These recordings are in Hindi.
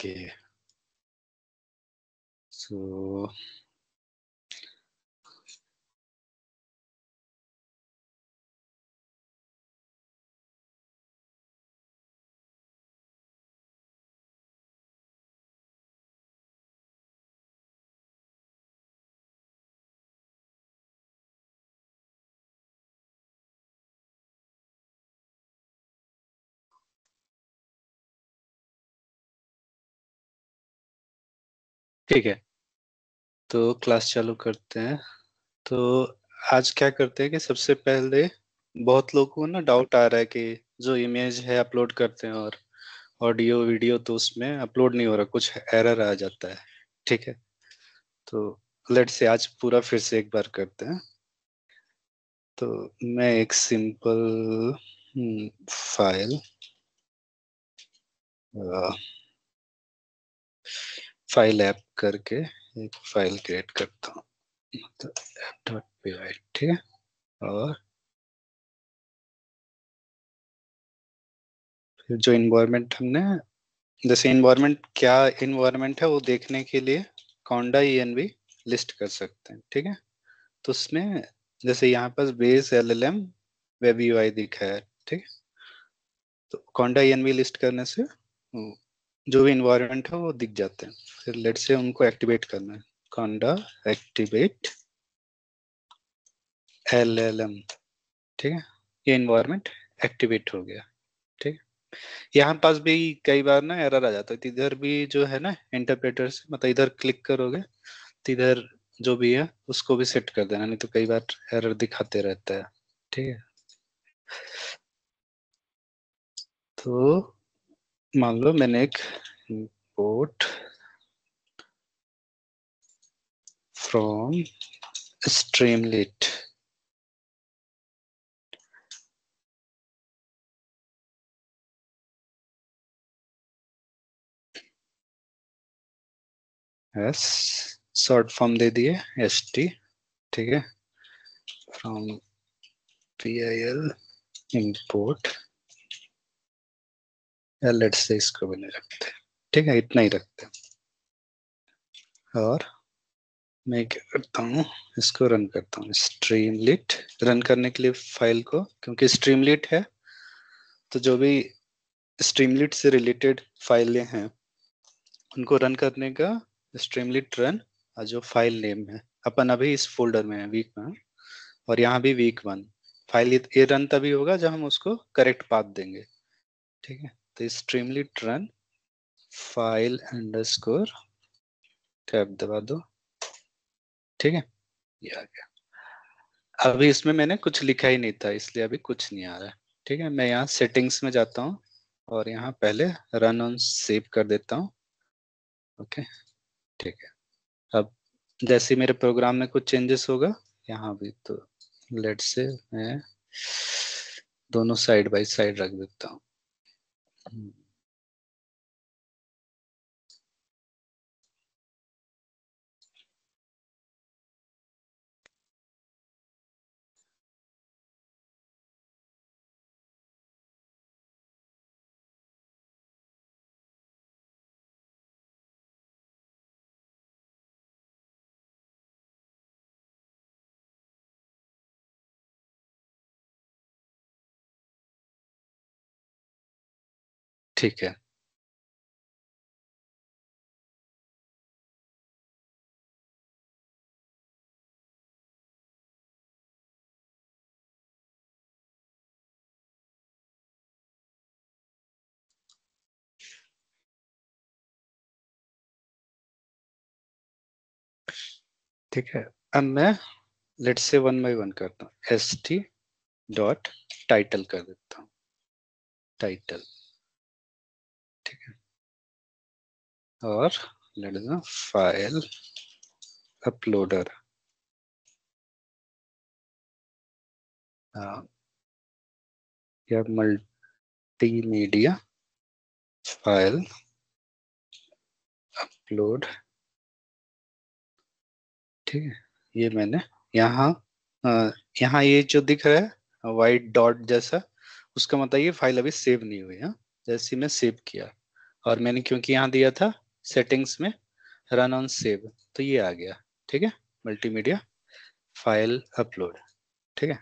ओके सो ठीक है, तो क्लास चालू करते हैं। तो आज क्या करते हैं कि सबसे पहले बहुत लोगों को ना डाउट आ रहा है कि जो इमेज है अपलोड करते हैं और ऑडियो वीडियो तो उसमें अपलोड नहीं हो रहा, कुछ एरर आ जाता है। ठीक है, तो लेट्स से आज पूरा फिर से एक बार करते हैं। तो मैं एक सिंपल फाइल फाइल ऐप करके एक फाइल क्रिएट करता हूँ, मतलब app.py। ठीक है, और फिर जो इन्वायरमेंट हमने, जैसे इन्वायरमेंट क्या इन्वायरमेंट है वो देखने के लिए कॉन्डा env लिस्ट कर सकते हैं। ठीक है, तो उसमें जैसे यहाँ पर बेस LLM वेब यूआई दिखा है। ठीक है, तो कॉन्डा env लिस्ट करने से जो भी इन्वायरमेंट है वो दिख जाते हैं। फिर लेट से उनको एक्टिवेट करना है, कॉन्डा एक्टिवेट LLM। ठीक है, ये इन्वायरमेंट एक्टिवेट हो गया। ठीक है, यहाँ पास भी कई बार ना एरर आ जाता है, तो इधर भी जो है ना इंटरप्रेटर से मतलब इधर क्लिक करोगे तो इधर जो भी है उसको भी सेट कर देना, नहीं तो कई बार एरर दिखाते रहता है। ठीक है, तो मान लो मैंने एक import from Streamlit, as short form दे दिए ST। ठीक है, from PIL import let's say इसको भी नहीं रखते। ठीक है, इतना ही रखते हैं। और मैं क्या करता हूँ, इसको रन करता हूँ स्ट्रीमलीट। रन करने के लिए फाइल को, क्योंकि स्ट्रीमलीट है तो जो भी स्ट्रीमलीट से रिलेटेड फाइलें हैं उनको रन करने का स्ट्रीमलीट रन, जो फाइल नेम है अपन अभी इस फोल्डर में है वीक वन, और यहाँ भी वीक वन। फाइल ये रन तभी होगा जब हम उसको करेक्ट पाथ देंगे। ठीक है, तो स्ट्रीमलीट रन फाइल अंडरस्कोर टैब दबा दो। ठीक है, ये आ गया। अभी इसमें मैंने कुछ लिखा ही नहीं था इसलिए अभी कुछ नहीं आ रहा है। ठीक है, मैं यहाँ सेटिंग्स में जाता हूँ और यहाँ पहले रन ऑन सेव कर देता हूँ। ओके, ठीक है। अब जैसे मेरे प्रोग्राम में कुछ चेंजेस होगा यहाँ भी, तो लेट से मैं दोनों साइड बाय साइड रख देता हूँ। ठीक है, ठीक है। अब मैं लेट से वन बाय वन करता हूँ, ST डॉट टाइटल कर देता हूँ, टाइटल। ठीक है, और लेट फाइल अपलोडर, या मल्टीमीडिया फाइल अपलोड। ठीक है, ये मैंने यहाँ यहाँ ये जो दिख रहा है वाइट डॉट जैसा, उसका मतलब ये फाइल अभी सेव नहीं हुई है। जैसे ही मैं सेव किया और मैंने क्योंकि यहाँ दिया था सेटिंग्स में रन ऑन सेव, तो ये आ गया। ठीक है, मल्टीमीडिया फाइल अपलोड। ठीक है,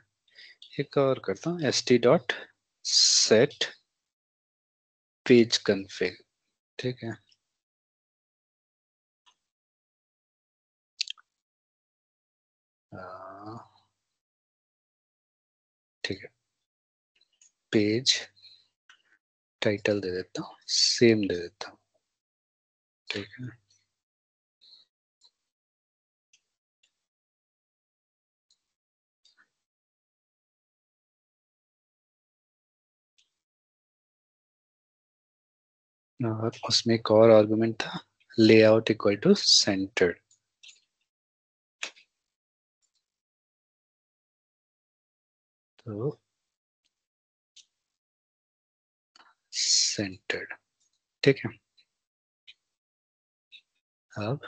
एक और करता हूँ, st.set पेज config। ठीक है, ठीक है, पेज टाइटल दे देता हूँ, सेम दे देता हूँ। ठीक है, और उसमें एक और आर्गुमेंट था, लेआउट इक्वल टू सेंटर्ड। तो सेंटर्ड। ठीक है, अब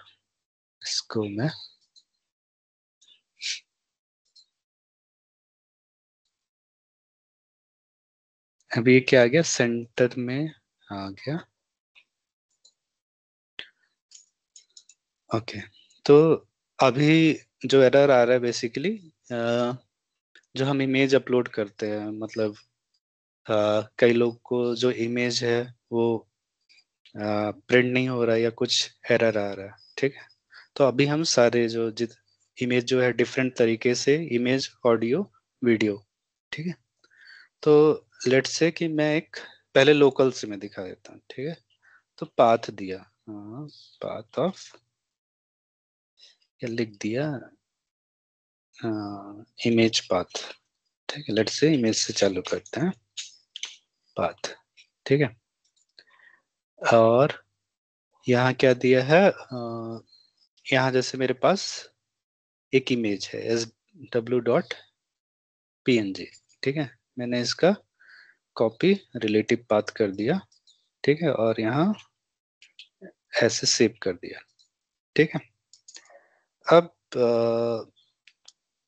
इसको मैं अभी ये क्या आ गया, सेंटर में आ गया। ओके, तो अभी जो एरर आ रहा है बेसिकली, जो हम इमेज अपलोड करते हैं, मतलब कई लोग को जो इमेज है वो प्रिंट नहीं हो रहा है या कुछ एरर आ रहा है। ठीक है, तो अभी हम सारे जो जित इमेज जो है डिफरेंट तरीके से, इमेज, ऑडियो, वीडियो। ठीक है, तो लेट्स से कि मैं एक पहले लोकल से मैं दिखा देता हूँ। ठीक है, तो पाथ दिया, पाथ ऑफ, या लिख दिया इमेज पाथ। ठीक है, लेट्स से इमेज से चालू करते हैं, पाथ। ठीक है, और यहाँ क्या दिया है, यहाँ जैसे मेरे पास एक इमेज है sw.png। ठीक है, मैंने इसका कॉपी रिलेटिव पाथ कर दिया। ठीक है, और यहाँ ऐसे सेव कर दिया। ठीक है, अब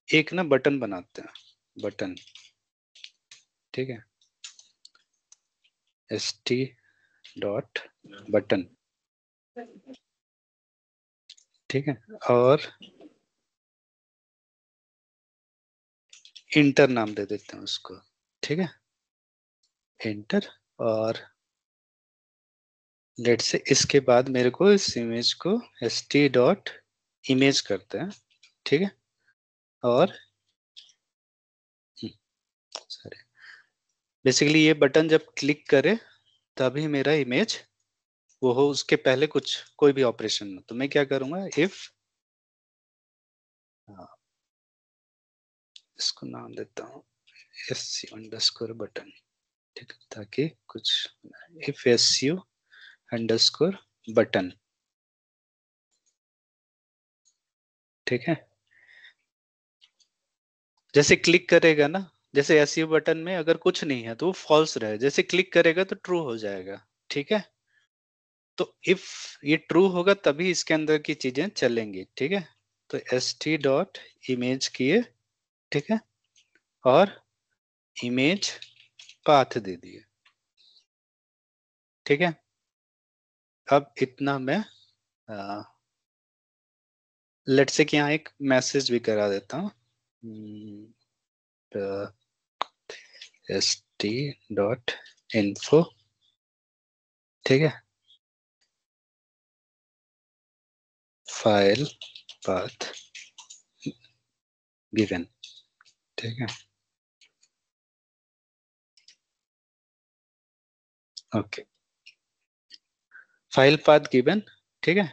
एक ना बटन बनाते हैं, बटन। ठीक है, st.button। ठीक है, और इंटर नाम दे देते हैं उसको। ठीक है, इंटर, और लेट से इसके बाद मेरे को इस इमेज को st.image करते हैं। ठीक है, और सॉरी, बेसिकली ये बटन जब क्लिक करे तभी मेरा इमेज वो हो, उसके पहले कुछ कोई भी ऑपरेशन हो। तो मैं क्या करूंगा, इफ, इसको नाम देता हूँ su_button। ठीक है, ताकि कुछ, इफ su_button। ठीक है, जैसे क्लिक करेगा ना, जैसे एसयू बटन में अगर कुछ नहीं है तो वो फॉल्स रहे, जैसे क्लिक करेगा तो ट्रू हो जाएगा। ठीक है, तो इफ ये ट्रू होगा तभी इसके अंदर की चीजें चलेंगी। ठीक है, तो st.image किए। ठीक है, और इमेज पाथ दे दिए। ठीक है, अब इतना मैं लेट से कि यहाँ एक मैसेज भी करा देता हूँ, st.info। ठीक है, फाइल पाथ गिवन। ठीक है, ओके, फाइल पाथ गिवन। ठीक है,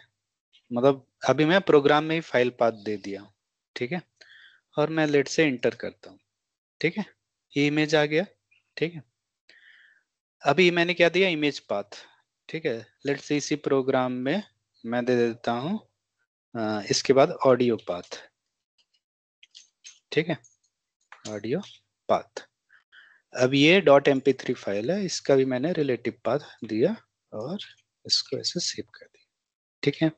मतलब अभी मैं प्रोग्राम में ही फाइल पाथ दे दिया। ठीक है, और मैं लेट से इंटर करता हूँ। ठीक है, ये इमेज आ गया। ठीक है, अभी मैंने क्या दिया, इमेज पाथ। ठीक है, लेट से इसी प्रोग्राम में मैं दे देता हूँ इसके बाद ऑडियो पाथ। ठीक है, ऑडियो पाथ। अब ये .mp3 फाइल है, इसका भी मैंने रिलेटिव पाथ दिया और इसको ऐसे सेव कर दिया। ठीक है,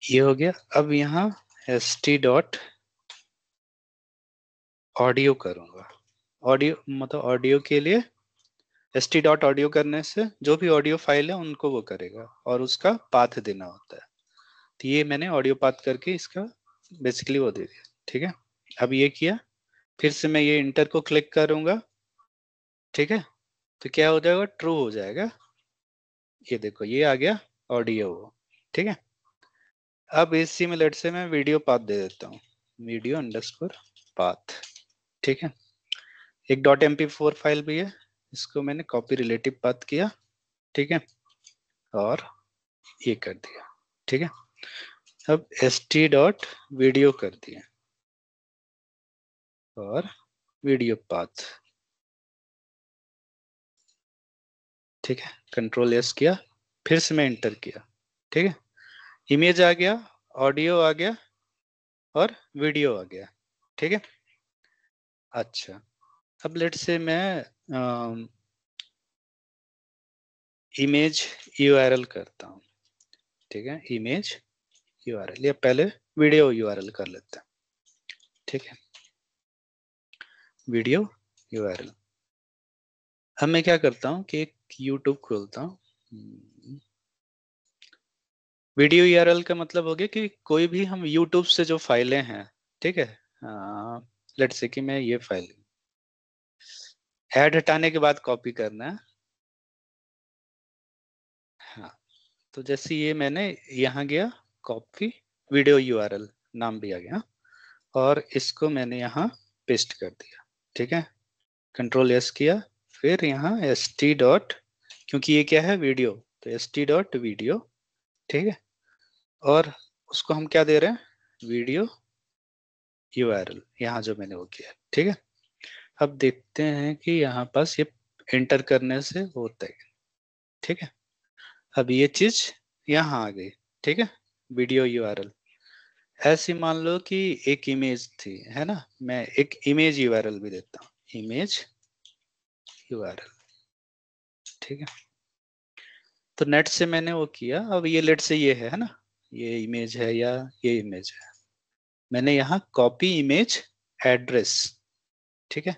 ये हो गया। अब यहाँ st. ऑडियो करूंगा, ऑडियो मतलब ऑडियो के लिए st डॉट ऑडियो करने से जो भी ऑडियो फाइल है उनको वो करेगा और उसका पाथ देना होता है। तो ये मैंने ऑडियो पाथ करके इसका बेसिकली वो दे दिया। ठीक है, अब ये किया, फिर से मैं ये इंटर को क्लिक करूंगा। ठीक है, तो क्या हो जाएगा, ट्रू हो जाएगा। ये देखो ये आ गया ऑडियो। ठीक है, अब इसी में लेट से मैं वीडियो पाथ दे देता हूँ, वीडियो अंडरस्कोर पाथ। ठीक है, एक डॉट MP4 फाइल भी है, इसको मैंने कॉपी रिलेटिव पाथ किया। ठीक है, और ये कर दिया। ठीक है, अब st डॉट वीडियो कर दिया और वीडियो पाथ। ठीक है, कंट्रोल एस किया, फिर से मैं इंटर किया। ठीक है, इमेज आ गया, ऑडियो आ गया और वीडियो आ गया। ठीक है, अच्छा, अब लेट से मैं इमेज URL करता हूँ। ठीक है, इमेज URL, या पहले वीडियो URL कर लेते हैं। ठीक है, वीडियो URL। अब मैं क्या करता हूँ कि एक यूट्यूब खोलता हूँ। वीडियो URL का मतलब हो गया कि कोई भी हम यूट्यूब से जो फाइलें हैं, ठीक है, लेट्स से कि मैं ये फाइल ऐड हटाने के बाद कॉपी करना है। हाँ, तो जैसे ये मैंने यहाँ गया, कॉपी वीडियो URL नाम भी आ गया, और इसको मैंने यहाँ पेस्ट कर दिया। ठीक है, कंट्रोल एस किया, फिर यहाँ st डॉट, क्योंकि ये क्या है वीडियो, तो st डॉट वीडियो। ठीक है, और उसको हम क्या दे रहे हैं, वीडियो URL, यहाँ जो मैंने वो किया। ठीक है, अब देखते हैं कि यहाँ पास ये एंटर करने से होता है। ठीक है, अब ये चीज यहाँ आ गई। ठीक है, वीडियो URL। ऐसी मान लो कि एक इमेज थी, है ना, मैं एक इमेज URL भी देता हूँ, इमेज URL। ठीक है, तो नेट से मैंने वो किया, अब ये लेट से ये है ना, ये इमेज है या ये इमेज है, मैंने यहाँ कॉपी इमेज एड्रेस। ठीक है,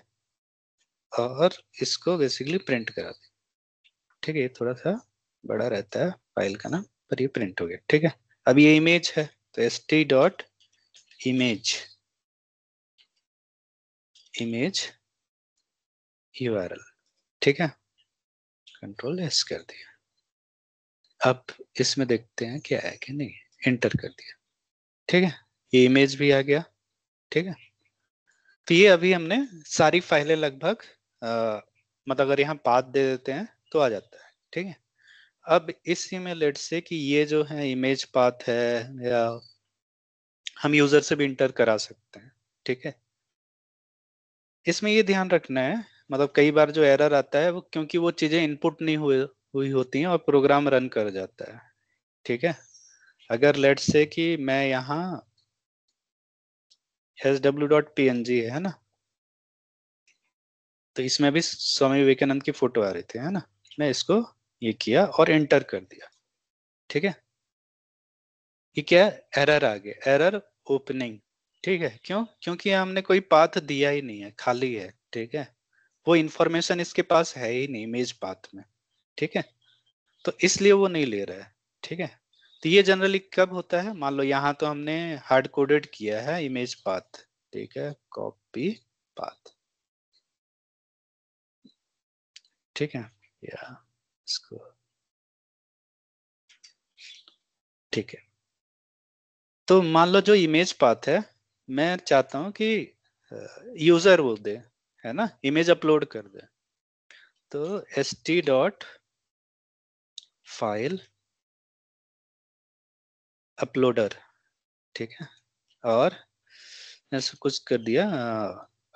और इसको बेसिकली प्रिंट करा दिया। ठीक है, ये थोड़ा सा बड़ा रहता है फाइल का नाम, पर ये प्रिंट हो गया। ठीक है, अब ये इमेज है, तो st dot image, image URL। ठीक है, कंट्रोल एस कर दिया। अब इसमें देखते हैं क्या है कि नहीं, एंटर कर दिया। ठीक है, ये इमेज भी आ गया। ठीक है, तो ये अभी हमने सारी फाइलें लगभग मतलब अगर यहाँ पाथ दे देते हैं तो आ जाता है। ठीक है, अब इसी में लेट से कि ये जो है इमेज पाथ है, या हम यूजर से भी इंटर करा सकते हैं। ठीक है, इसमें ये ध्यान रखना है, मतलब कई बार जो एरर आता है वो क्योंकि वो चीजें इनपुट नहीं हुई हुई होती हैं और प्रोग्राम रन कर जाता है। ठीक है, अगर लेट्स से कि मैं यहाँ sw.png है ना, तो इसमें भी स्वामी विवेकानंद की फोटो आ रही थी, है ना, मैं इसको ये किया और एंटर कर दिया। ठीक है, ये क्या, एरर आ गया, एरर ओपनिंग। ठीक है, क्यों, क्योंकि हमने कोई पाथ दिया ही नहीं है, खाली है। ठीक है, वो इंफॉर्मेशन इसके पास है ही नहीं इमेज पाथ में। ठीक है, तो इसलिए वो नहीं ले रहा है। ठीक है, तो ये जनरली कब होता है, मान लो यहाँ तो हमने हार्ड कोडेड किया है इमेज पाथ। ठीक है, कॉपी पाथ। ठीक है, या इसको, ठीक है, तो मान लो जो इमेज पाथ है, मैं चाहता हूं कि यूजर वो दे, है ना, इमेज अपलोड कर दे, तो st डॉट फाइल अपलोडर। ठीक है, और ऐसा कुछ कर दिया,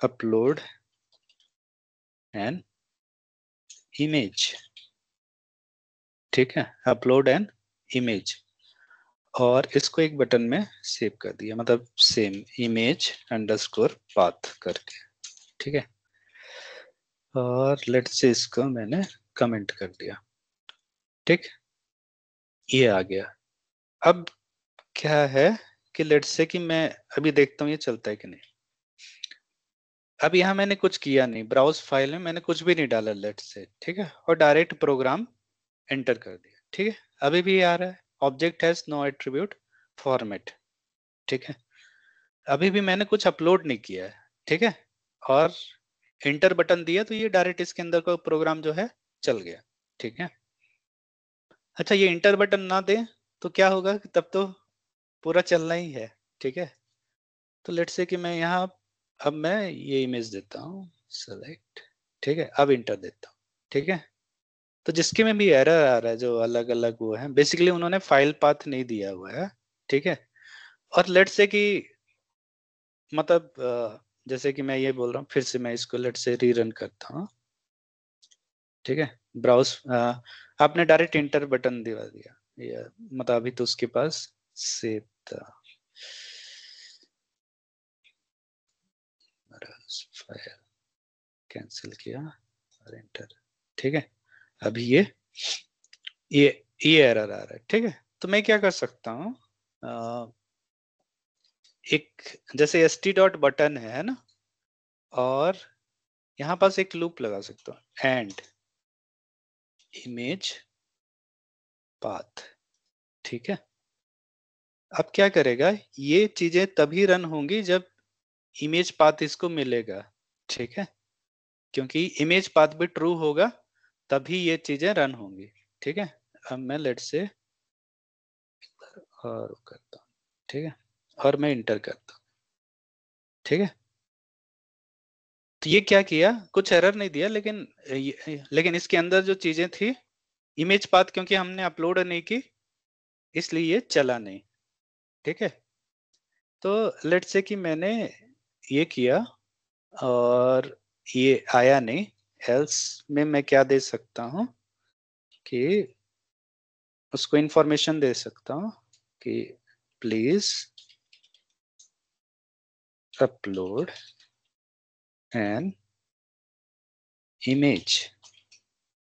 अपलोड एन इमेज। ठीक है, अपलोड एन इमेज, और इसको एक बटन में सेव कर दिया, मतलब सेम इमेज अंडरस्कोर पाथ करके। ठीक है, और लेट से इसको मैंने कमेंट कर दिया। ठीक, ये आ गया। अब क्या है कि लेट से कि मैं अभी देखता हूँ ये चलता है कि नहीं। अब यहाँ मैंने कुछ किया नहीं, ब्राउज फाइल में मैंने कुछ भी नहीं डाला लेट से, ठीक है, और डायरेक्ट प्रोग्राम एंटर कर दिया, ठीक है। अभी भी आ रहा है object has no attribute format, ठीक है। अभी भी मैंने कुछ अपलोड नहीं किया है, ठीक है, और एंटर बटन दिया तो ये डायरेक्ट इसके अंदर का प्रोग्राम जो है चल गया, ठीक है। अच्छा, ये इंटर बटन ना दे तो क्या होगा कि तब तो पूरा चलना ही है, ठीक है। तो लेट्स से कि मैं यहाँ, अब मैं ये इमेज देता हूँ सेलेक्ट, ठीक है, अब इंटर देता हूँ, ठीक है। तो जिसके में भी एरर आ रहा है, जो अलग अलग वो है, बेसिकली उन्होंने फाइल पाथ नहीं दिया हुआ है, ठीक है। और लेट्स से कि मतलब जैसे कि मैं ये बोल रहा हूँ, फिर से मैं इसको लेट से रीरन करता हूँ, ठीक है। ब्राउज आपने डायरेक्ट इंटर बटन दिवा दिया, ये मतलब अभी तो उसके पास सेव था, फाइल कैंसिल किया और एंटर, ठीक है। अभी ये ये एरर आ रहा है, ठीक है। तो मैं क्या कर सकता हूँ, एक जैसे st.button है ना, और यहाँ पास एक लूप लगा सकता हूँ, एंड इमेज पाथ, ठीक है। अब क्या करेगा, ये चीजें तभी रन होंगी जब इमेज पाथ इसको मिलेगा, ठीक है। क्योंकि इमेज पाथ भी ट्रू होगा तभी ये चीजें रन होंगी, ठीक है। अब मैं लेट से और करता हूँ, ठीक है, और मैं इंटर करता हूँ, ठीक है। तो ये क्या किया, कुछ एरर नहीं दिया, लेकिन इसके अंदर जो चीजें थी, इमेज पाथ क्योंकि हमने अपलोड नहीं की इसलिए ये चला नहीं, ठीक है। तो लेट्स से कि मैंने ये किया और ये आया नहीं, एल्स में मैं क्या दे सकता हूँ कि उसको इंफॉर्मेशन दे सकता हूँ कि प्लीज अपलोड एन इमेज,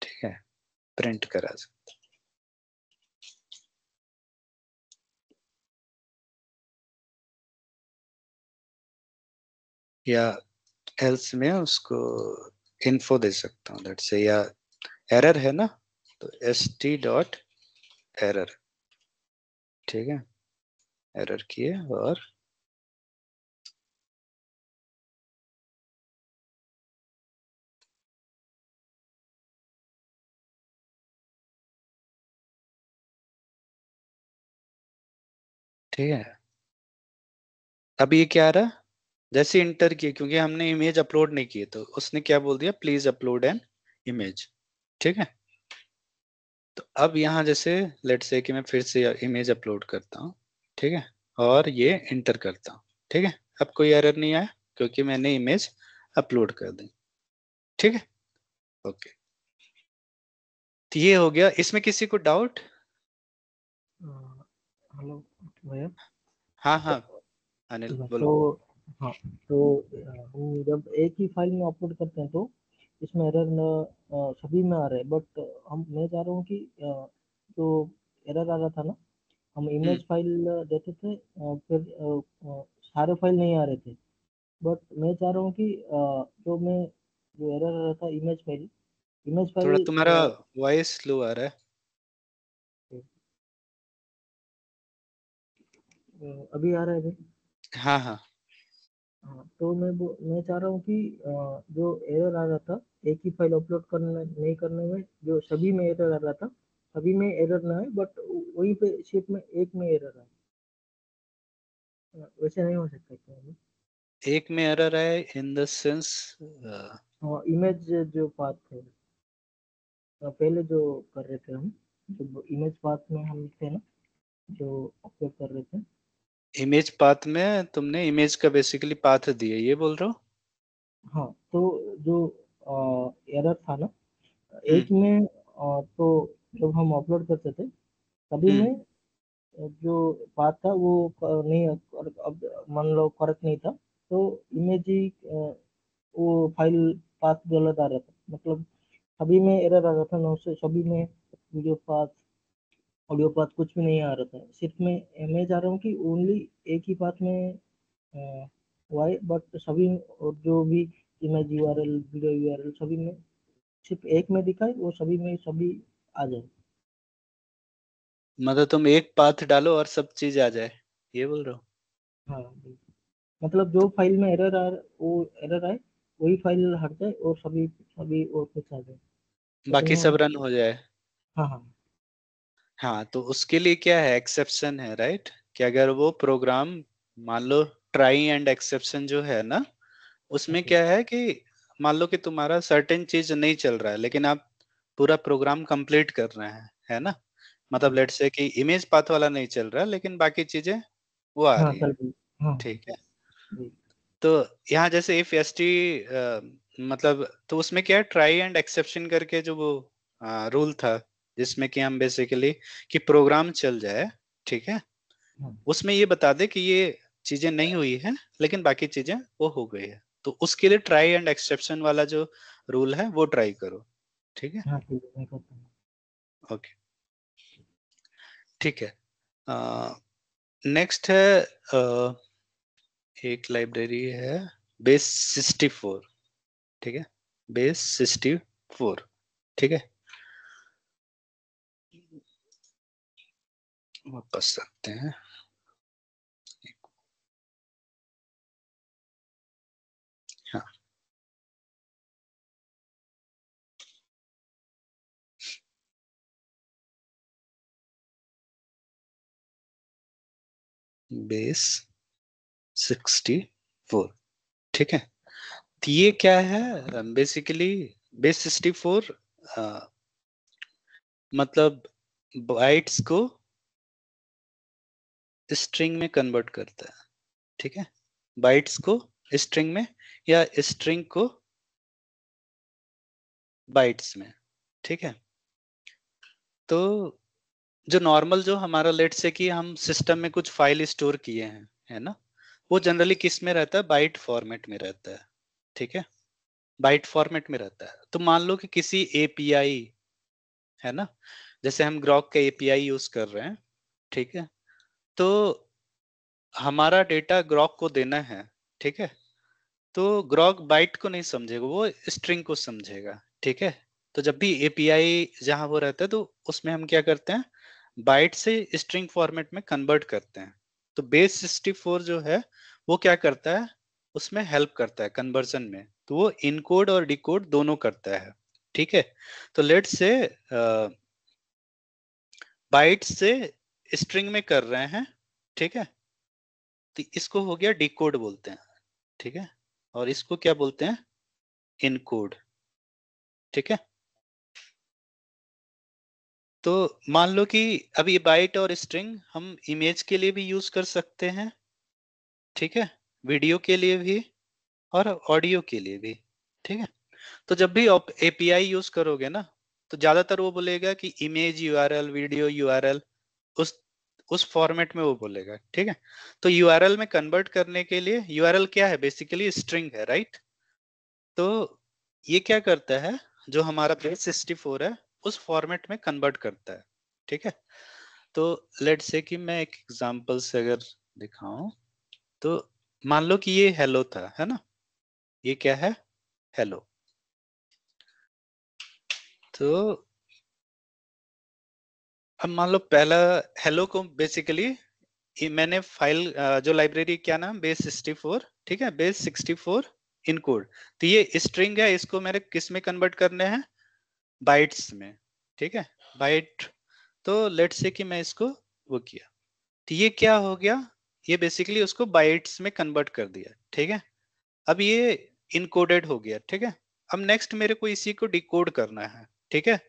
ठीक है, प्रिंट करा सकता, या एल्स में उसको इन्फो दे सकता हूँ लेट्स से, या एरर है ना, तो st.error, ठीक है, एरर किए और ठीक है। अब ये क्या आ रहा, जैसे इंटर किए, क्योंकि हमने इमेज अपलोड नहीं की तो उसने क्या बोल दिया, प्लीज अपलोड एन इमेज, ठीक है। तो अब यहाँ जैसे लेट से कि मैं फिर से इमेज अपलोड करता हूँ, ठीक है, और ये इंटर करता हूँ, ठीक है। अब कोई एरर नहीं आया क्योंकि मैंने इमेज अपलोड कर दी, ठीक है। ओके, तो ये हो गया, इसमें किसी को डाउट? हेलो भैया। हाँ हाँ, अनिल बोलो। तो हाँ, तो हम जब एक ही फाइल में अपलोड करते हैं तो इसमें एरर सभी में आ रहे हैं, बट मैं चाह रहा हूँ कि जो एरर आ रहा था ना, हम हम्म, इमेज फाइल देते थे, फिर सारे फाइल नहीं आ रहे थे। बट मैं चाह रहा हूँ कि जो एरर आ रहा था इमेज थोड़ा फाइल तुम्हारा वॉइस स्लो आ रहा है। अभी आ रहा है भाई। हाँ हाँ, हाँ, तो मैं चाह रहा हूँ कि जो एरर आ रहा था एक ही फाइल अपलोड करने नहीं करने में, जो सभी में एरर आ रहा था, सभी में एरर ना है, बट वहीं पे सिर्फ में एक में एरर है। वैसे नहीं हो सकता क्या ये? एक में एरर है इन द सेंस, हाँ, इमेज जो पाथ है, पहले जो कर रहे थे हम, जो इमेज पाथ में हम थे ना, जो अपलोड कर रहे थे। इमेज पाथ में तुमने इमेज का बेसिकली पाथ दिया, ये बोल रहे हो? हाँ, तो जो एरर था ना, हम्म एक में तो जब हम अपलोड करते थे तभी हम्म, में जो पाथ था वो नहीं, अब मान लो करेक्ट नहीं था, तो इमेज ही वो फाइल पाथ गलत आ रहा था, मतलब सभी में एरर आ रहा था ना, उससे सभी में वीडियो पाथ ऑडियो पाथ कुछ भी नहीं आ रहा था, सिर्फ मैं चाह रहा हूँ कि ओनली एक ही पाथ में वाई, बट सभी और जो भी इमेज यूआरएल, वीडियो यूआरएल सभी में सिर्फ एक में दिखाए, वो सभी में सभी आ जाए। मतलब तुम एक पाथ डालो और सब चीज आ जाए, ये बोल रहे हो? हाँ बिल्कुल। मतलब जो फाइल में एरर आ, वो एरर आए, वही फाइल हट जाए और सभी सभी और कुछ आ जाए, तो बाकी दोनों। सब रन हो जाए। हाँ हाँ हाँ, तो उसके लिए क्या है, एक्सेप्शन है, राइट? कि अगर वो प्रोग्राम, मान लो ट्राई एंड एक्सेप्शन जो है ना, उसमें ओके। क्या है कि मान लो कि तुम्हारा सर्टेन चीज नहीं चल रहा है, लेकिन आप पूरा प्रोग्राम कंप्लीट कर रहे हैं, है ना? मतलब जी। लेट से कि इमेज पाथ वाला नहीं चल रहा है, लेकिन बाकी चीजें वो आ हाँ रही चल हैं। रही। हाँ ठीक है। जी। तो यहाँ जैसे इफ एस टी, मतलब तो उसमें क्या है, ट्राई एंड एक्सेप्शन करके जो वो रूल था, जिसमें कि हम बेसिकली कि प्रोग्राम चल जाए, ठीक है, हाँ उसमें ये बता दे कि ये चीजें नहीं हुई है, लेकिन बाकी चीजें वो हो गई है, तो उसके लिए ट्राई एंड एक्सेप्शन वाला जो रूल है वो ट्राई करो। ठीक है। हाँ ठीक है, मैं करता हूँ। ओके, ठीक है। नेक्स्ट है, एक लाइब्रेरी है बेस 64। ठीक है, बेस 64। ठीक है, वापस सकते हैं। हाँ, बेस 64। ठीक है, तो ये क्या है बेसिकली, बेस 64 मतलब बाइट्स को स्ट्रिंग में कन्वर्ट करता है। ठीक है, बाइट्स को स्ट्रिंग में, या स्ट्रिंग को बाइट्स में। ठीक है, तो जो नॉर्मल, जो हमारा लेट से कि हम सिस्टम में कुछ फाइल स्टोर किए हैं, है ना, वो जनरली किस में रहता है, बाइट फॉर्मेट में रहता है। ठीक है, बाइट फॉर्मेट में रहता है। तो मान लो कि किसी एपीआई, है ना, जैसे हम ग्रॉक का एपीआई यूज कर रहे हैं, ठीक है, तो हमारा डेटा ग्रॉक को देना है। ठीक है, तो ग्रॉक बाइट को नहीं समझेगा, वो स्ट्रिंग को समझेगा। ठीक है, तो जब भी एपीआई जहां वो रहता है, तो उसमें हम क्या करते हैं, बाइट से स्ट्रिंग फॉर्मेट में कन्वर्ट करते हैं। तो बेस 64 जो है वो क्या करता है, उसमें हेल्प करता है कन्वर्जन में, तो वो इनकोड और डिकोड दोनों करता है। ठीक है, तो लेट से बाइट से स्ट्रिंग में कर रहे हैं, ठीक है, तो इसको हो गया डिकोड बोलते हैं। ठीक है, और इसको क्या बोलते हैं, इनकोड। ठीक है, तो मान लो कि अब ये बाइट और स्ट्रिंग हम इमेज के लिए भी यूज कर सकते हैं, ठीक है, वीडियो के लिए भी और ऑडियो के लिए भी। ठीक है, तो जब भी आप एपीआई यूज करोगे ना, तो ज्यादातर वो बोलेगा कि इमेज यूआरएल, वीडियो यूआरएल, उस उस फॉर्मेट में वो बोलेगा। ठीक है, तो यूआरएल में कन्वर्ट करने के लिए, यूआरएल क्या है, बेसिकली स्ट्रिंग है, राइट? तो ये क्या करता है, जो हमारा बेस 64 है, उस फॉर्मेट में कन्वर्ट करता है। ठीक है, तो लेट से कि मैं एक एग्जांपल से अगर दिखाऊं, तो मान लो कि ये हेलो था, है ना, ये क्या है, हेलो। तो अब मान लो पहला हेलो को बेसिकली, मैंने फाइल जो लाइब्रेरी क्या नाम, बेस 64, ठीक है, बेस 64 इनकोड। तो ये स्ट्रिंग है, इसको मेरे किस में कन्वर्ट करने हैं, बाइट्स में। ठीक है, बाइट। तो लेट से कि मैं इसको वो किया, तो ये क्या हो गया, ये बेसिकली उसको बाइट्स में कन्वर्ट कर दिया। ठीक है, अब ये इनकोडेड हो गया। ठीक है, अब नेक्स्ट मेरे को इसी को डिकोड करना है। ठीक है,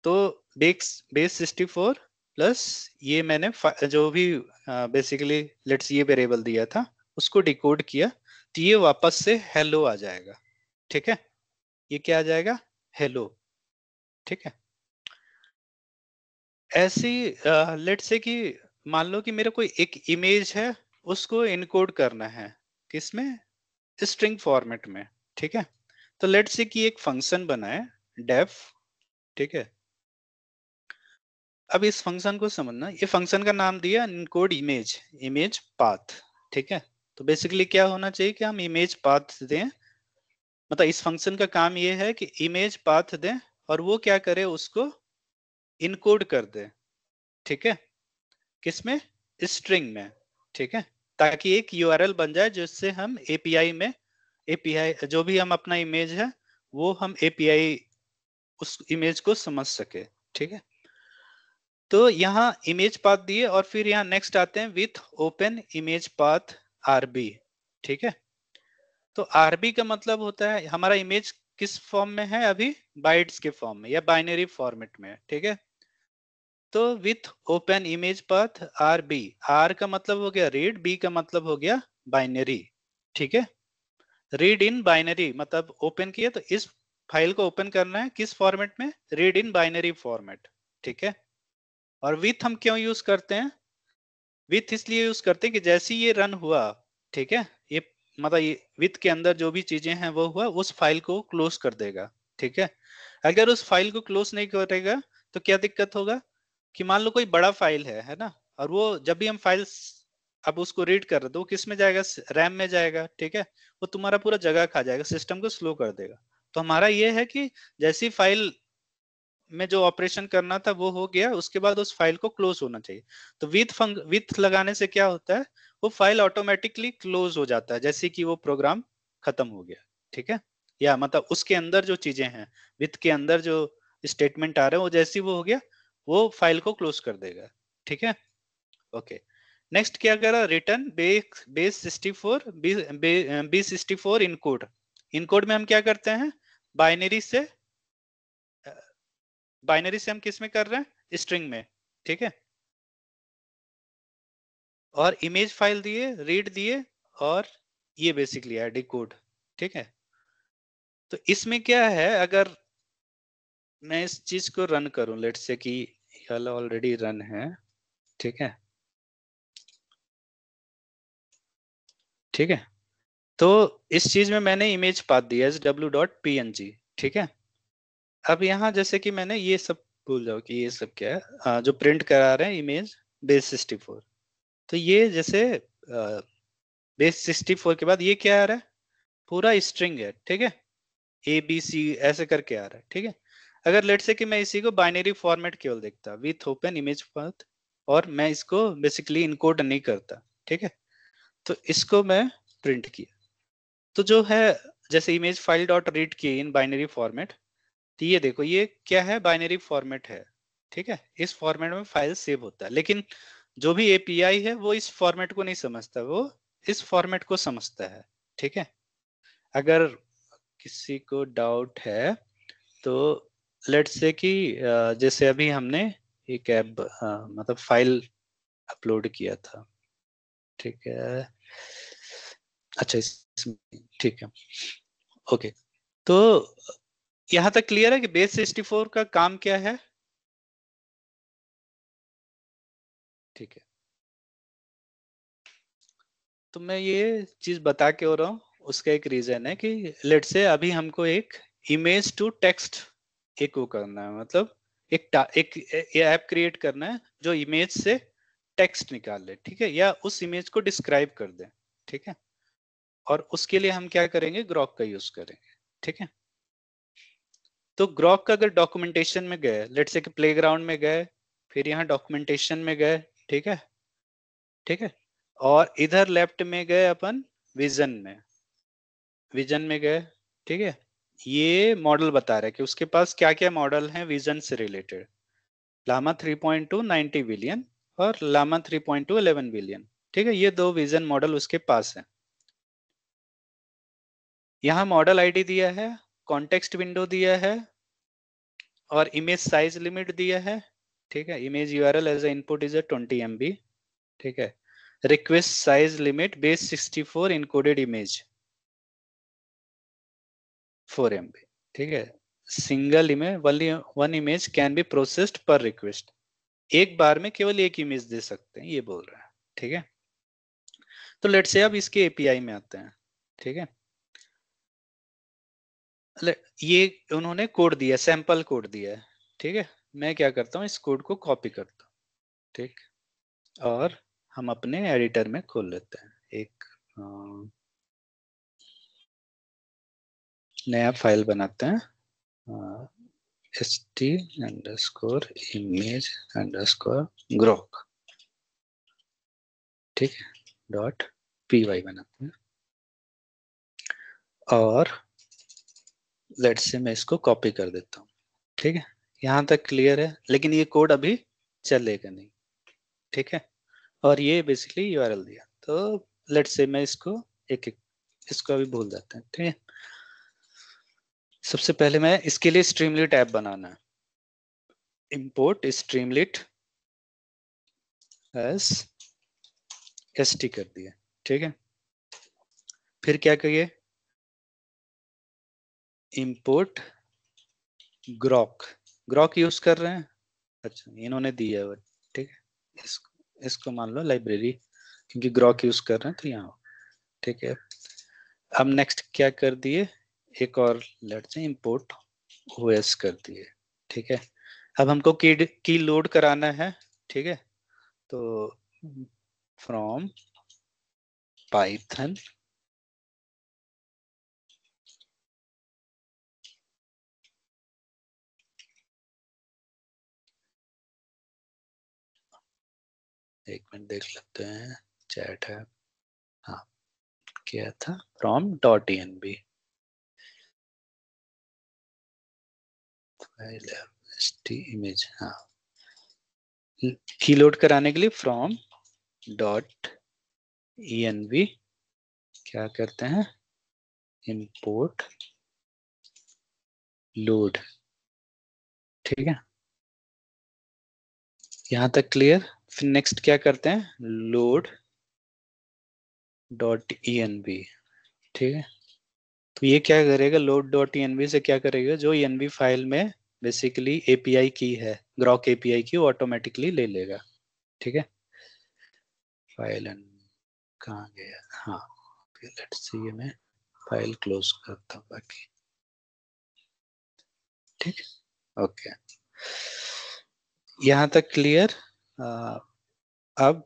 तो बेस बेस 64 प्लस ये मैंने जो भी बेसिकली लेट्स ये वेरिएबल दिया था, उसको डिकोड किया, तो ये वापस से हेलो आ जाएगा। ठीक है, ये क्या आ जाएगा, हेलो। ठीक है, ऐसी लेट से कि मान लो कि मेरे को एक इमेज है, उसको इनकोड करना है किसमें, स्ट्रिंग फॉर्मेट में। ठीक है, तो लेट से कि एक फंक्शन बनाए, डेफ। ठीक है, अब इस फंक्शन को समझना, ये फंक्शन का नाम दिया इनकोड इमेज, इमेज पाथ। ठीक है, तो बेसिकली क्या होना चाहिए कि हम इमेज पाथ दें, मतलब इस फंक्शन का काम ये है कि इमेज पाथ दें और वो क्या करे, उसको इनकोड कर दे, ठीक है, किसमें, स्ट्रिंग में, ठीक है, ताकि एक यूआरएल बन जाए जिससे हम एपीआई में, एपीआई जो भी हम अपना इमेज है वो हम एपीआई उस इमेज को समझ सके, ठीक है। तो यहाँ इमेज पाथ दिए और फिर यहाँ नेक्स्ट आते हैं with open image path RB, ठीक है। तो आरबी का मतलब होता है हमारा इमेज किस फॉर्म में है अभी, बाइट्स के फॉर्म में या बाइनरी फॉर्मेट में, ठीक है। तो with open image path R B, R का मतलब हो गया रीड, बी का मतलब हो गया बाइनरी, ठीक है। रीड इन बाइनरी मतलब ओपन किया तो इस फाइल को ओपन करना है किस फॉर्मेट में, रीड इन बाइनरी फॉर्मेट, ठीक है। और विथ हम क्यों यूज करते हैं, विथ इसलिए यूज करते हैं कि जैसे ही ये रन हुआ, ठीक है, ये मतलब ये विथ के अंदर जो भी चीजें हैं वो हुआ, उस फाइल को क्लोज कर देगा, ठीक है। अगर उस फाइल को क्लोज नहीं करेगा तो क्या दिक्कत होगा कि मान लो कोई बड़ा फाइल है ना, और वो जब भी हम फाइल अब उसको रीड कर रहे तो वो किस में जाएगा, रैम में जाएगा, ठीक है। वो तुम्हारा पूरा जगह खा जाएगा, सिस्टम को स्लो कर देगा। तो हमारा ये है कि जैसी फाइल में जो ऑपरेशन करना था वो हो गया, उसके बाद उस फाइल को क्लोज होना चाहिए। तो विथ लगाने से क्या होता है, वो फाइल ऑटोमेटिकली क्लोज हो जाता है जैसे कि वो प्रोग्राम खत्म हो गया, ठीक है। या मतलब उसके अंदर जो चीजें हैं, विथ के अंदर जो स्टेटमेंट आ रहे हैं वो जैसे वो हो गया, वो फाइल को क्लोज कर देगा, ठीक है। ओके, नेक्स्ट क्या करा, return base 64 b 64 encode. Encode में हम क्या करते हैं, बाइनरी से, बाइनरी से हम किस में कर रहे हैं, स्ट्रिंग में, ठीक है। और इमेज फाइल दिए, रीड दिए, और ये बेसिकली है डिकोड, ठीक है। तो इसमें क्या है, अगर मैं इस चीज को रन करूं, लेट्स से कि ये ऑलरेडी रन है, ठीक है, ठीक है। तो इस चीज में मैंने इमेज पाथ दिया है w.png, ठीक है। अब यहाँ जैसे कि मैंने ये सब, भूल जाओ कि ये सब क्या है, जो प्रिंट करा रहे हैं इमेज बेस 64। तो ये जैसे बेस 64 के बाद ये क्या आ रहा है, पूरा स्ट्रिंग है, ठीक है, ए बी सी ऐसे करके आ रहा है, ठीक है। अगर लेट से कि मैं इसी को बाइनरी फॉर्मेट केवल देखता विथ ओपन इमेज पाथ, और मैं इसको बेसिकली इनकोड नहीं करता, ठीक है, तो इसको मैं प्रिंट किया, तो जो है जैसे इमेज फाइल डॉट रीड की इन बाइनरी फॉर्मेट, तो ये देखो ये क्या है, बाइनरी फॉर्मेट है, ठीक है। इस फॉर्मेट में फाइल सेव होता है, लेकिन जो भी एपीआई है वो इस फॉर्मेट को नहीं समझता, वो इस फॉर्मेट को समझता है, ठीक है। अगर किसी को डाउट है तो लेट्स से कि जैसे अभी हमने एक ऐप मतलब फाइल अपलोड किया था, ठीक है, अच्छा इसमें, ठीक है, ओके। तो यहाँ तक क्लियर है कि बेस 64 का काम क्या है, ठीक है। तो मैं ये चीज बता के हो रहा हूँ, उसका एक रीजन है कि लेट से अभी हमको एक इमेज टू टेक्स्ट एक वो करना है, मतलब एक ऐप क्रिएट करना है जो इमेज से टेक्स्ट निकाल ले, ठीक है, या उस इमेज को डिस्क्राइब कर दे, ठीक है। और उसके लिए हम क्या करेंगे, ग्रॉक का यूज करेंगे, ठीक है। तो ग्रॉक का अगर डॉक्यूमेंटेशन में गए, लेट से कि प्लेग्राउंड में गए, फिर यहाँ डॉक्यूमेंटेशन में गए, ठीक है, ठीक है, और इधर लेफ्ट में गए अपन विजन में, विजन में गए, ठीक है। ये मॉडल बता रहा है कि उसके पास क्या क्या मॉडल हैं विजन से रिलेटेड, लामा 3.2 90 बिलियन और लामा 3.2 11 बिलियन, ठीक है, ये दो विजन मॉडल उसके पास है। यहाँ मॉडल आईडी दिया है, कॉन्टेक्स्ट विंडो दिया है, और इमेज साइज लिमिट दिया है, ठीक है। Image URL as input is 20 MB, ठीक है। Request size limit base 64 encoded image 4 MB, ठीक है। Single image, one image can be processed per request, एक बार में केवल एक इमेज दे सकते हैं, ये बोल रहा है, ठीक है। तो लेट्स से अब इसके एपीआई में आते हैं, ठीक है। ये उन्होंने कोड दिया, सैंपल कोड दिया है, ठीक है। मैं क्या करता हूँ, इस कोड को कॉपी करता हूँ, ठीक, और हम अपने एडिटर में खोल लेते हैं एक, नया फाइल बनाते हैं, st_image_grok, ठीक है, .py बनाते हैं, और लेट्स से मैं इसको कॉपी कर देता हूँ, ठीक है। यहाँ तक क्लियर है, लेकिन ये कोड अभी चलेगा नहीं, ठीक है। और ये बेसिकली यूआरएल दिया, तो लेट्स से मैं इसको एक एक इसको अभी भूल जाते हैं, ठीक है। सबसे पहले मैं इसके लिए स्ट्रीमलीट ऐप बनाना है, इंपोर्ट स्ट्रीमलीट एस st कर दिया, ठीक है। फिर क्या करिए, इंपोर्ट ग्रॉक यूज कर रहे हैं, अच्छा इन्होंने दिया है, ठीक है। इसको मान लो लाइब्रेरी, क्योंकि ग्रॉक यूज कर रहे हैं तो यहाँ, ठीक है। अब नेक्स्ट क्या कर दिए, एक और लेट्स से इंपोर्ट ओएस कर दिए, ठीक है। अब हमको की लोड कराना है, ठीक है। तो फ्रॉम पाइथन एक मिनट देख लेते हैं, चैट है, हाँ क्या था, from dot env file image, हाँ की लोड कराने के लिए फ्रॉम डॉट env क्या करते हैं, इंपोर्ट लोड, ठीक है। यहाँ तक क्लियर। फिर नेक्स्ट क्या करते हैं, लोड डॉट env, ठीक है। तो ये क्या करेगा, लोड डॉट env से क्या करेगा, जो env फाइल में बेसिकली एपीआई की है, ग्रॉक एपीआई की, वो ऑटोमेटिकली ले लेगा, ठीक है। फाइल कहाँ गया, हाँ लेट्स सी, ये मैं फाइल क्लोज करता हूँ बाकी, ठीक है, ओके। यहाँ तक क्लियर। अब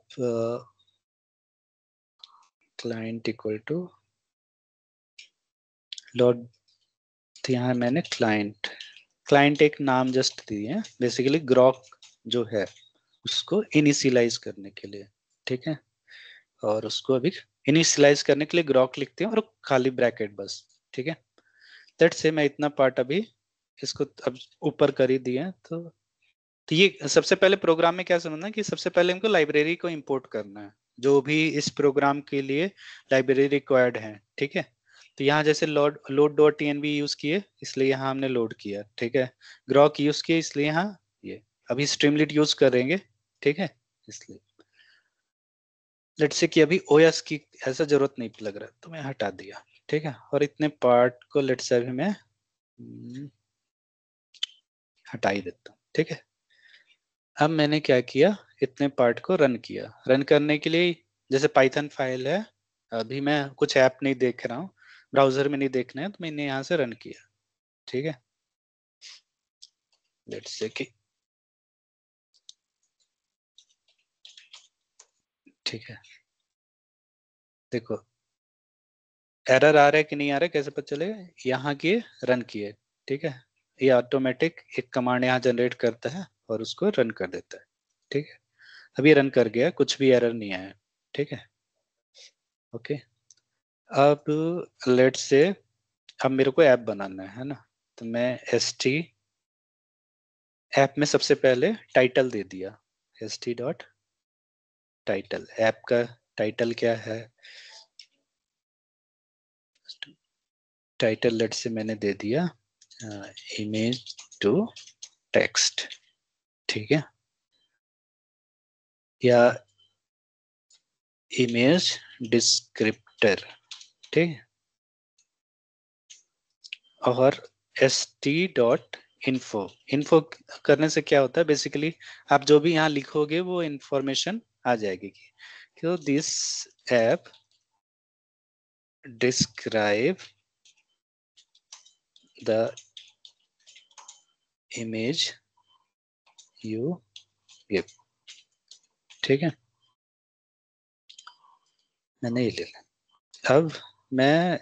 क्लाइंट इक्वल टू लोड, तो यहाँ मैंने क्लाइंट एक नाम जस्ट दिए हैं, बेसिकली ग्रॉक जो है उसको इनिशियलाइज करने के लिए, ठीक है। और उसको अभी इनिशियलाइज करने के लिए ग्रॉक लिखते हैं और खाली ब्रैकेट बस, ठीक है। दैट से मैं इतना पार्ट अभी इसको अब ऊपर कर ही दिया, तो ये सबसे पहले प्रोग्राम में क्या समझना है कि सबसे पहले हमको लाइब्रेरी को इंपोर्ट करना है, जो भी इस प्रोग्राम के लिए लाइब्रेरी रिक्वायर्ड है, ठीक है। तो यहाँ जैसे लोड डॉट env यूज किए, इसलिए यहाँ हमने लोड किया, ठीक है। ग्रॉक यूज किए, इसलिए यहाँ ये अभी स्ट्रीमलीट यूज करेंगे, ठीक है। इसलिए लेट्स से कि अभी ओएस की ऐसा जरूरत नहीं लग रहा, तो मैं हटा दिया, ठीक है। और इतने पार्ट को लेट्स से अभी मैं हटा ही देता हूँ, ठीक है। अब मैंने क्या किया, इतने पार्ट को रन किया। रन करने के लिए जैसे पाइथन फाइल है, अभी मैं कुछ ऐप नहीं देख रहा हूँ, ब्राउजर में नहीं देखना है, तो मैंने यहाँ से रन किया, ठीक है। लेट्स से कि ठीक है, देखो एरर आ रहा है कि नहीं आ रहा है, कैसे पता चलेगा, यहाँ किए रन किए, ठीक है। ये ऑटोमेटिक एक कमांड यहाँ जनरेट करता है और उसको रन कर देता है, ठीक है। अभी रन कर गया, कुछ भी एरर नहीं आया, ठीक है, ओके। अब लेट्स से अब मेरे को ऐप बनाना है ना, तो मैं st ऐप में सबसे पहले टाइटल दे दिया, st डॉट टाइटल, ऐप का टाइटल क्या है, टाइटल लेट से मैंने दे दिया इमेज टू टेक्स्ट, ठीक है, या इमेज डिस्क्रिप्टर, ठीक है। और st डॉट इन्फो, इन्फो करने से क्या होता है, बेसिकली आप जो भी यहाँ लिखोगे वो इंफॉर्मेशन आ जाएगी कि this app describe the image you give, ठीक है। मैंने ये ले लिया, अब मैं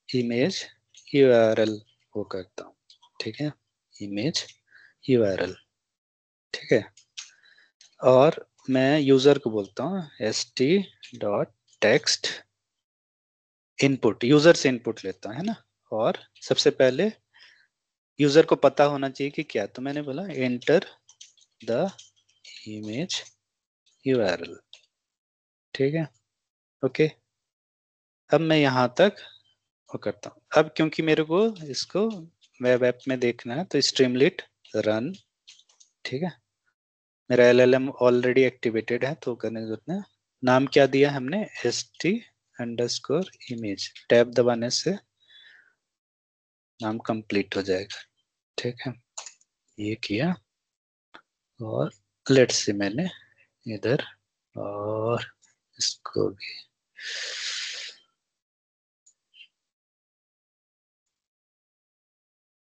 इमेज URL वो करता हूँ, ठीक है, इमेज URL, ठीक है, और मैं यूजर को बोलता हूँ st.text इनपुट, यूजर से इनपुट लेता है ना, और सबसे पहले यूजर को पता होना चाहिए कि क्या, तो मैंने बोला एंटर द इमेज URL, ठीक है, ओके। अब मैं यहां तक वो करता हूँ। अब क्योंकि मेरे को इसको वेब ऐप में देखना है तो स्ट्रीमलीट रन, ठीक है, मेरा LLM ऑलरेडी एक्टिवेटेड है तो करने की जरूरत नहीं। नाम क्या दिया हमने, st_image, टैब दबाने से नाम कंप्लीट हो जाएगा, ठीक है, ये किया, और लेट्स से मैंने इधर और इसको भी,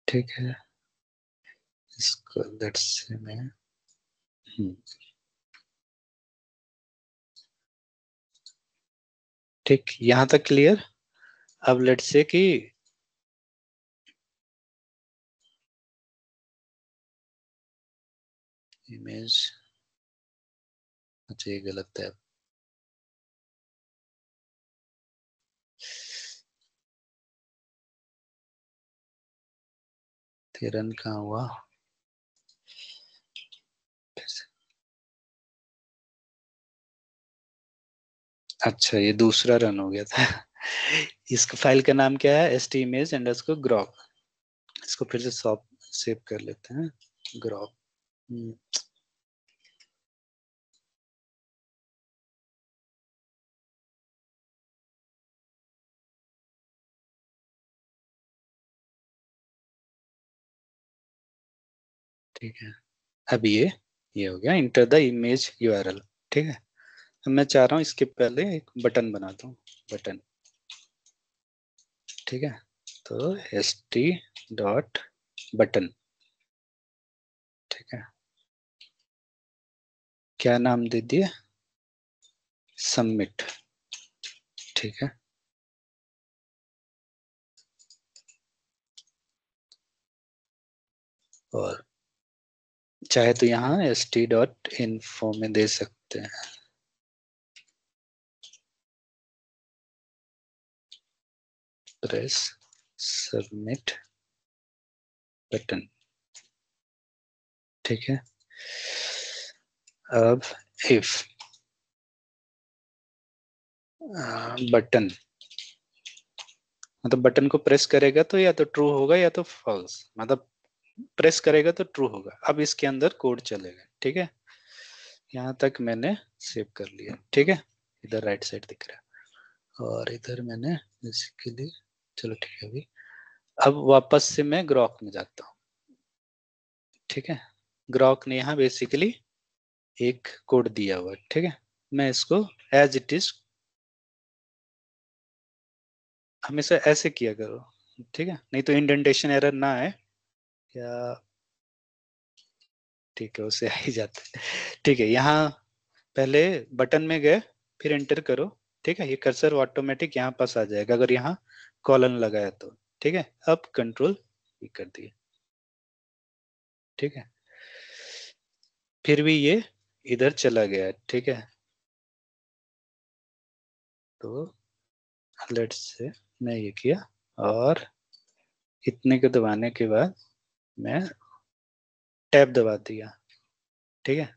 ठीक है, इसको लेट्स से मैं ठीक, यहां तक क्लियर। अब लेट्स से कि इमेज, अच्छा ये गलत है, रन कहाँ हुआ, अच्छा ये दूसरा रन हो गया था। इस फाइल का नाम क्या है, st_image_grok, इसको फिर से सेव कर लेते हैं, grok, ठीक है। अब ये हो गया इंटर द इमेज URL, ठीक है। अब मैं चाह रहा हूँ इसके पहले एक बटन बनाता हूँ, बटन, ठीक है, तो st.button, ठीक है, क्या नाम दे दिया, सबमिट, ठीक है, और चाहे तो यहाँ st.info में दे सकते हैं, प्रेस सबमिट बटन, ठीक है। अब इफ बटन, मतलब बटन को प्रेस करेगा तो या तो ट्रू होगा या तो फॉल्स, मतलब प्रेस करेगा तो ट्रू होगा। अब इसके अंदर कोड चलेगा, ठीक है, यहाँ तक मैंने सेव कर लिया, ठीक है, इधर राइट साइड दिख रहा है, और इधर मैंने बेसिकली, चलो ठीक है, अभी अब वापस से मैं ग्रॉक में जाता हूँ, ठीक है, ग्रॉक ने यहाँ बेसिकली एक कोड दिया हुआ, ठीक है, मैं इसको एज इट इज हमेशा ऐसे किया करो, ठीक है, नहीं तो इंडेंटेशन एरर ना आए, या ठीक है उसे आ ही जाता है, ठीक है। यहाँ पहले बटन में गए, फिर एंटर करो, ठीक है, ये कर्सर ऑटोमेटिक यहाँ पास आ जाएगा अगर यहाँ कॉलन लगाया तो, ठीक है। अब कंट्रोल कर दिए, ठीक है, फिर भी ये इधर चला गया, ठीक है, तो लेट्स से मैं ये किया, और इतने को दबाने के बाद मैं टैब दबा दिया, ठीक है,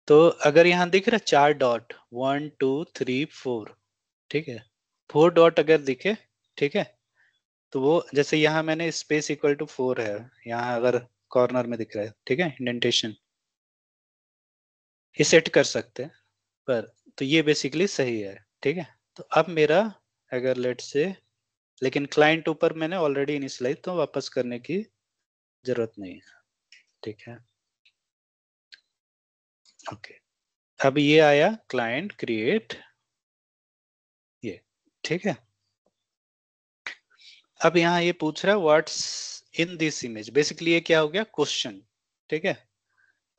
तो अगर यहाँ दिख रहा 4 डॉट, 1 2 3 4, ठीक है, 4 डॉट अगर दिखे, ठीक है, तो वो जैसे यहाँ मैंने स्पेस इक्वल टू 4 है, यहाँ अगर कॉर्नर में दिख रहा है, ठीक है, इंडेंटेशन, ये सेट कर सकते हैं, पर तो ये बेसिकली सही है, ठीक है। तो अब मेरा अगर लेट से, लेकिन क्लाइंट ऊपर मैंने ऑलरेडी इनिशियलाइज, तो वापस करने की जरूरत नहीं है, ठीक है, ओके। अब ये आया क्लाइंट क्रिएट, ये ठीक है। अब यहाँ ये पूछ रहा है what's in this image, basically ये क्या हो गया, क्वेश्चन, ठीक है।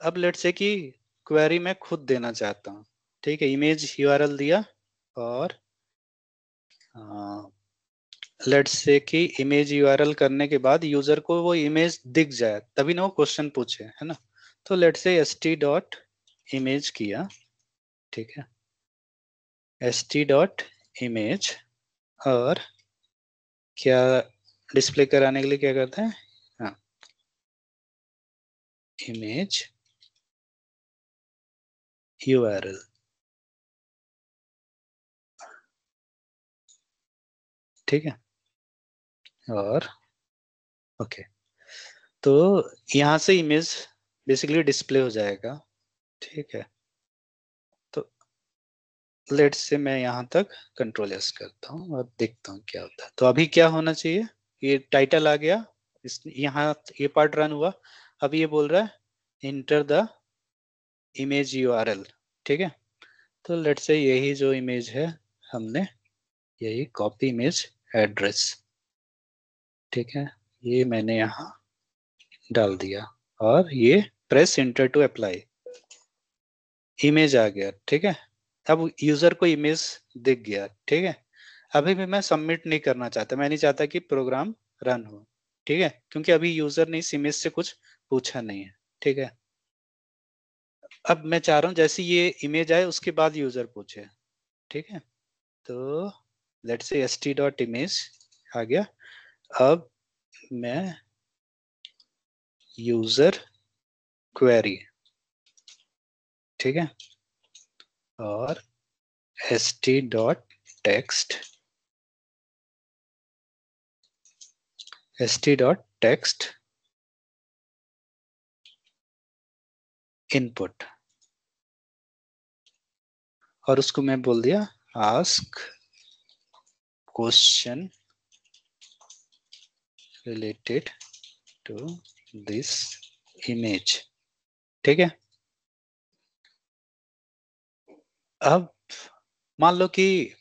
अब लेट्स से कि क्वेरी मैं खुद देना चाहता हूँ, ठीक है, इमेज URL दिया और लेट्स से कि इमेज यूआरएल करने के बाद यूजर को वो इमेज दिख जाए, तभी ना वो क्वेश्चन पूछे, है ना। तो लेट्स से st.image किया, ठीक है, st.image, और क्या डिस्प्ले कराने के लिए क्या करते हैं, हाँ, इमेज यूआरएल, ठीक है, और ओके, तो यहाँ से इमेज बेसिकली डिस्प्ले हो जाएगा, ठीक है। तो लेट्स से मैं यहाँ तक कंट्रोल एस करता हूँ और देखता हूँ क्या होता है। तो अभी क्या होना चाहिए, ये टाइटल आ गया, इस यहाँ ये पार्ट रन हुआ, अब ये बोल रहा है इंटर द इमेज यूआरएल, ठीक है। तो लेट्स से यही जो इमेज है हमने यही कॉपी इमेज एड्रेस, ठीक है, ये मैंने यहाँ डाल दिया और ये press enter to apply, image आ गया, ठीक है। अब यूजर को इमेज दिख गया, ठीक है। अभी भी मैं सबमिट नहीं करना चाहता, मैं नहीं चाहता कि प्रोग्राम रन हो, ठीक है, क्योंकि अभी यूजर ने इस इमेज से कुछ पूछा नहीं है, ठीक है। अब मैं चाह रहा हूँ जैसे ये इमेज आए उसके बाद यूजर पूछे, ठीक है। तो लेट्स से st.image आ गया, अब मैं यूजर क्वेरी, ठीक है, और st.text इनपुट, और उसको मैं बोल दिया ask question related to this image, ठीक है। अब मान लो कि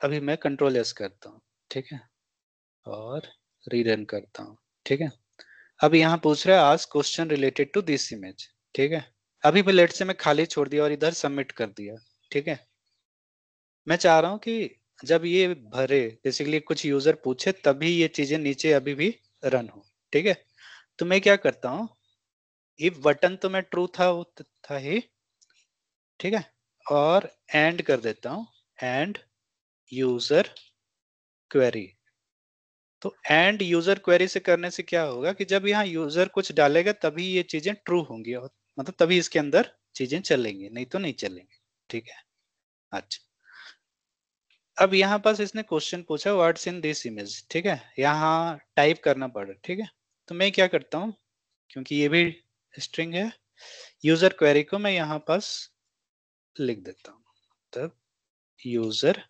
अभी मैं कंट्रोल एस करता हूँ, ठीक है, और रीरन करता हूँ, ठीक है। अब यहाँ पूछ रहा है ask question related to this image, ठीक है। अभी भी लेट से मैं खाली छोड़ दिया और इधर सबमिट कर दिया, ठीक है। मैं चाह रहा हूँ कि जब ये भरे बेसिकली कुछ यूजर पूछे तभी ये चीजें नीचे अभी भी रन हो, ठीक है। तो मैं क्या करता हूँ, इफ बटन तो मैं ट्रू था वो था ही, ठीक है, और एंड कर देता हूँ, एंड यूजर क्वेरी। तो एंड यूजर क्वेरी से करने से क्या होगा कि जब यहाँ यूजर कुछ डालेगा तभी ये चीजें ट्रू होंगी, और मतलब तभी इसके अंदर चीजें चलेंगी, नहीं तो नहीं चलेंगी, ठीक है। अच्छा, अब यहाँ पास इसने क्वेश्चन पूछा व्हाट्स इन दिस इमेज, ठीक है, यहाँ टाइप करना पड़ा, ठीक है। तो मैं क्या करता हूँ, क्योंकि ये भी स्ट्रिंग है, यूजर क्वेरी को मैं यहाँ पास लिख देता हूँ, तब यूजर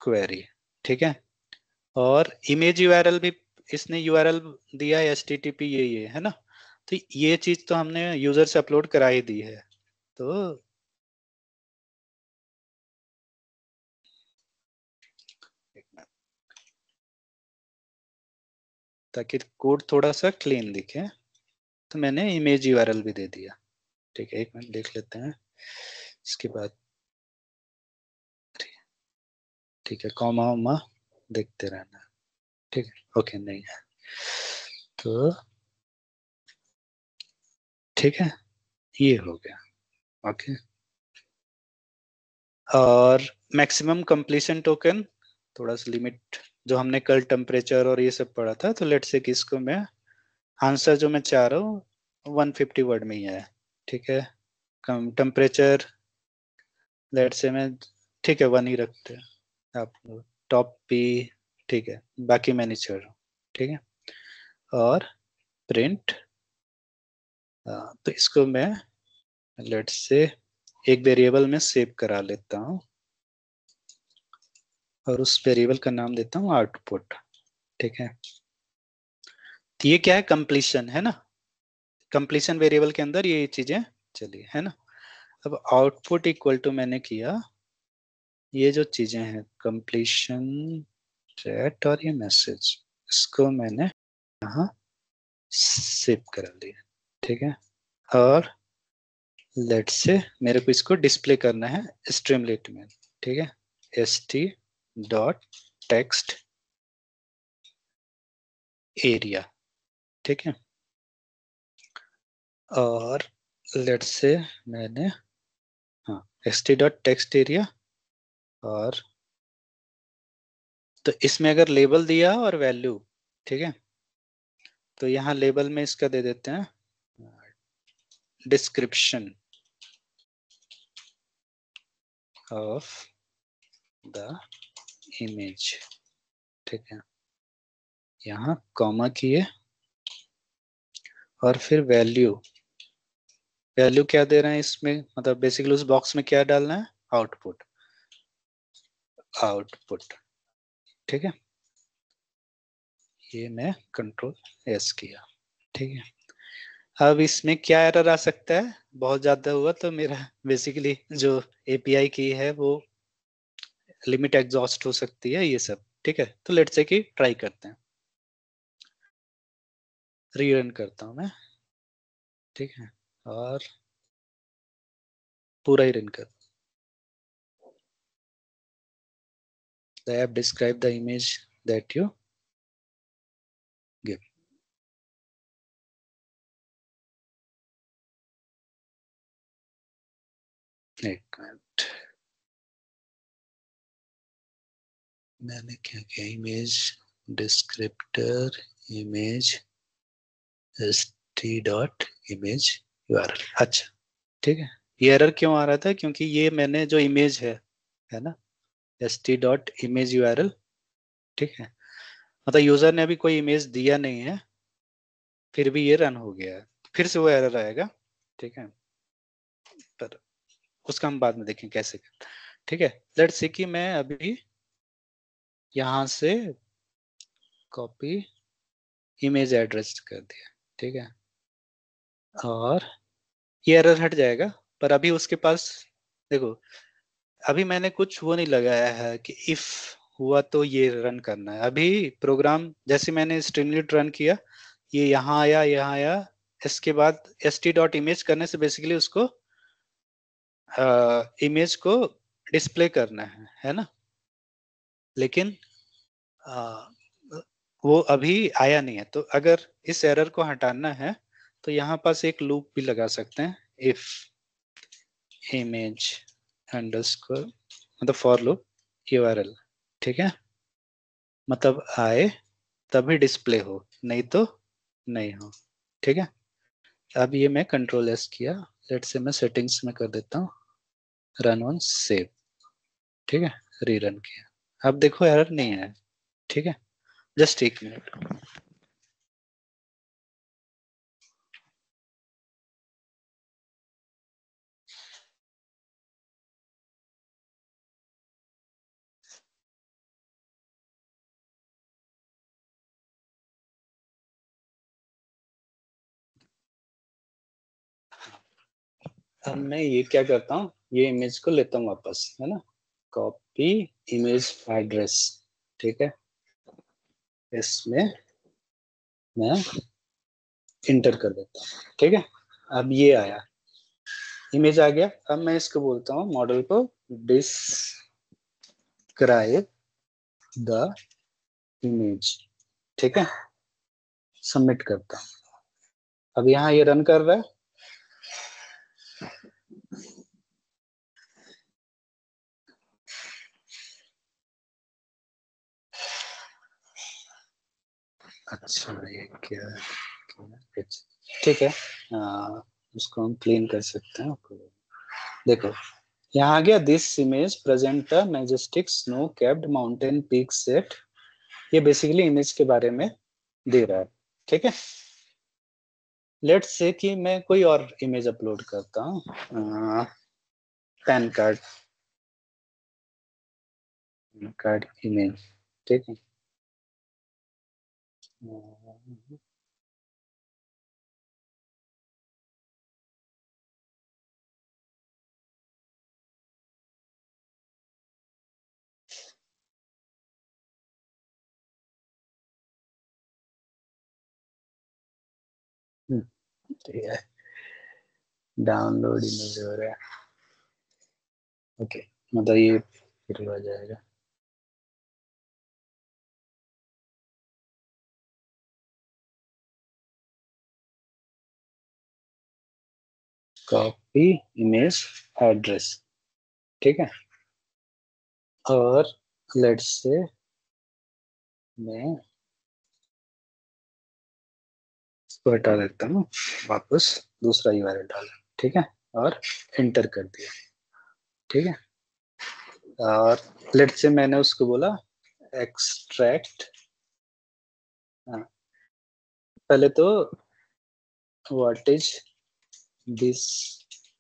क्वेरी, ठीक है। और इमेज यूआरएल भी इसने यूआरएल दिया है http, ये है ना। तो ये चीज तो हमने यूजर से अपलोड करा ही दी है, तो ताकि कोड थोड़ा सा क्लीन दिखे तो मैंने इमेज यूआरएल भी दे दिया, ठीक है। एक मिनट देख लेते हैं इसके बाद, ठीक है, कॉमा वॉमा देखते रहना, ठीक है, ओके, नहीं है तो ठीक है, ये हो गया, ओके। और मैक्सिमम कंप्लीशन टोकन, थोड़ा सा लिमिट जो हमने कल टेम्परेचर और ये सब पढ़ा था, तो लेट से कि इसको मैं आंसर जो मैं चाह रहा हूँ 150 वर्ड में ही है, ठीक है। कम टेम्परेचर लेट से मैं, ठीक है, 1 ही रखते हैं आप, टॉप भी, ठीक है, बाकी मैं नहीं छोड़ रहा हूँ, ठीक है। और प्रिंट, तो इसको मैं लेट से एक वेरिएबल में सेव करा लेता हूँ और उस वेरिएबल का नाम देता हूँ आउटपुट, ठीक है। तो ये क्या है, कंप्लीशन है ना, कंप्लीशन वेरिएबल के अंदर ये चीजें चली, है ना। अब आउटपुट इक्वल टू मैंने किया ये जो चीजें हैं कंप्लीशन चैट और ये मैसेज, इसको मैंने यहाँ सेव करा लिया, ठीक है। और लेट्स से मेरे को इसको डिस्प्ले करना है स्ट्रीमलेट में, ठीक है, st.text एरिया, ठीक है। और लेट्स से मैंने, हाँ, st.text एरिया, और तो इसमें अगर लेबल दिया और वैल्यू, ठीक है, तो यहाँ लेबल में इसका दे देते हैं डिस्क्रिप्शन ऑफ द इमेज, ठीक है, यहाँ कॉमा किए, और फिर वैल्यू, वैल्यू क्या दे रहे हैं इसमें, मतलब बेसिकली उस बॉक्स में क्या डालना है, आउटपुट, आउटपुट, ठीक है। ये मैं कंट्रोल एस किया, ठीक है। अब इसमें क्या एरर आ सकता है, बहुत ज्यादा हुआ तो मेरा बेसिकली जो एपीआई की है वो लिमिट एग्जॉस्ट हो सकती है, ये सब, ठीक है। तो लेट्स से कि ट्राई करते हैं, रीरन करता हूं मैं, ठीक है, और पूरा ही रन कर, the app describe the image that you give, एक मिनट, मैंने क्या किया, image descriptor image st.image url, अच्छा, ठीक है। ये एरर क्यों आ रहा था, क्योंकि ये मैंने जो इमेज है ना, st.image url, ठीक है, मतलब यूजर ने अभी कोई इमेज दिया नहीं है, फिर भी ये रन हो गया है, फिर से वो एरर आएगा, ठीक है, पर उसका हम बाद में देखें कैसे, ठीक है। लेट्स से कि मैं अभी यहां से कॉपी इमेज एड्रेस कर दिया, ठीक है, और ये एरर हट जाएगा, पर अभी उसके पास, देखो, अभी मैंने कुछ वो नहीं लगाया है कि इफ हुआ तो ये रन करना है, अभी प्रोग्राम जैसे मैंने स्ट्रीमलीट रन किया, ये यहाँ आया, इसके बाद st.image करने से बेसिकली उसको इमेज को डिस्प्ले करना है ना, लेकिन आ, वो अभी आया नहीं है, तो अगर इस एरर को हटाना है तो यहाँ पास एक लूप भी लगा सकते हैं, इफ इमेज अंडरस्कोर, मतलब फॉर लूप यूआरएल, ठीक है, मतलब आए तभी डिस्प्ले हो, नहीं तो नहीं हो, ठीक है। अब ये मैं कंट्रोल एस किया, लेट से मैं सेटिंग्स में कर देता हूँ रन ऑन सेव, ठीक है, रीरन किया, अब देखो एरर नहीं है, ठीक है, जस्ट एक मिनट। अब मैं ये क्या करता हूँ, ये इमेज को लेता हूँ वापस, है ना, कॉपी इमेज एड्रेस, ठीक है, इसमें मैं इंटर कर देता हूँ, ठीक है। अब ये आया, इमेज आ गया, अब मैं इसको बोलता हूँ मॉडल को डिस्क्राइब द इमेज, ठीक है, सबमिट करता हूँ, अब यहाँ ये रन कर रहा है, अच्छा ये क्या है, ठीक है, उसको हम क्लीन कर सकते हैं, देखो यहाँ आ गया, this image present a majestic snow capped mountain peak set, ये बेसिकली इमेज के बारे में दे रहा है, ठीक है। लेट्स से कि मैं कोई और इमेज अपलोड करता हूँ, पैन कार्ड, कार्ड इमेज, ठीक है, ठीक है, डाउनलोड इमेज हो रहा है। ओके, मतलब ये फिर हो जाएगा। कॉपी इमेज एड्रेस, ठीक है। और लेट्स से मैं इसको हटा देता हूँ, वापस दूसरा यूआरएल डाला, ठीक है, और एंटर कर दिया, ठीक है। और लेट्स से मैंने उसको बोला एक्सट्रैक्ट, पहले तो what is this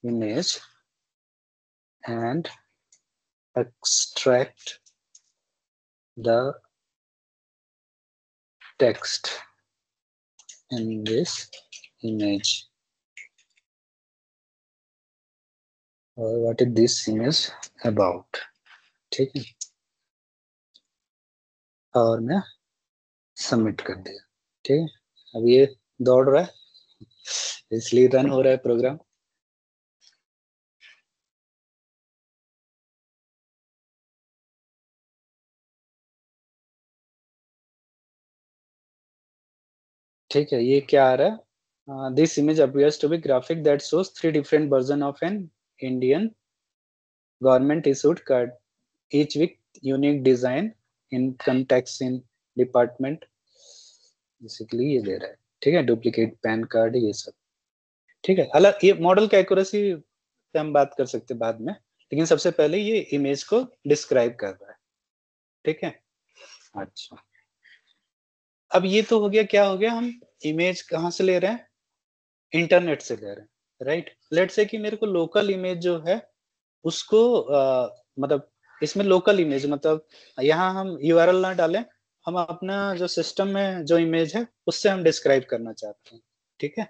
image and extract the text in this image, or what is this image about, ठीक है। और मैं सबमिट कर दिया, ठीक है। अब ये दौड़ रहा है, इसलिए रन हो रहा है प्रोग्राम। ठीक है, ये क्या आ रहा है, this image appears to be graphic that shows 3 different version of an Indian government issued card, each with unique design, income tax in department, basically ये दे रहा है, ठीक है, डुप्लीकेट पैन कार्ड ये सब, ठीक है। हालांकि ये मॉडल का एक्यूरेसी पे हम बात कर सकते हैं बाद में, लेकिन सबसे पहले ये इमेज को डिस्क्राइब कर रहा है, ठीक है। अच्छा, अब ये तो हो गया, क्या हो गया, हम इमेज कहाँ से ले रहे हैं, इंटरनेट से ले रहे हैं, राइट। लेट्स से कि मेरे को लोकल इमेज जो है उसको मतलब इसमें लोकल इमेज मतलब यहाँ हम यूआरएल ना डालें, हम अपना जो सिस्टम में जो इमेज है उससे हम डिस्क्राइब करना चाहते हैं, ठीक है।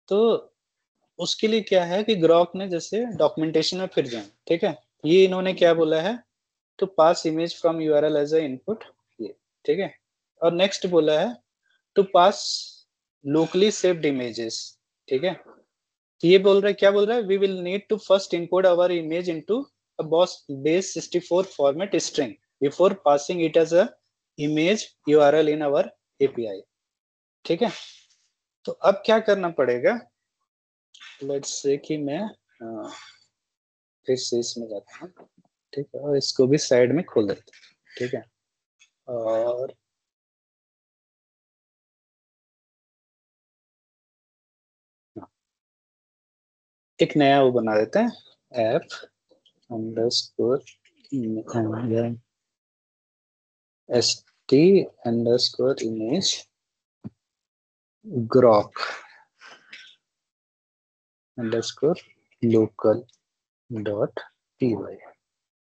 तो उसके लिए क्या है कि ग्रॉक ने जैसे डॉक्यूमेंटेशन में फिर जाए, ठीक है, ये इन्होंने क्या बोला है, to pass image from URL as a input, ये ठीक है। और नेक्स्ट बोला है to pass locally saved images, ठीक है। तो ये बोल रहा है, क्या बोल रहा है, we will need to first encode our image into a base 64 format string before passing it as a image URL in our API, ठीक है। तो अब क्या करना पड़ेगा, लेट्स से कि मैं फिर से इसमें जाता हूँ, ठीक है, और इसको भी साइड में खोल देता हूँ, ठीक है। और हाँ, एक नया वो बना देते हैं, app underscore st image grok local py,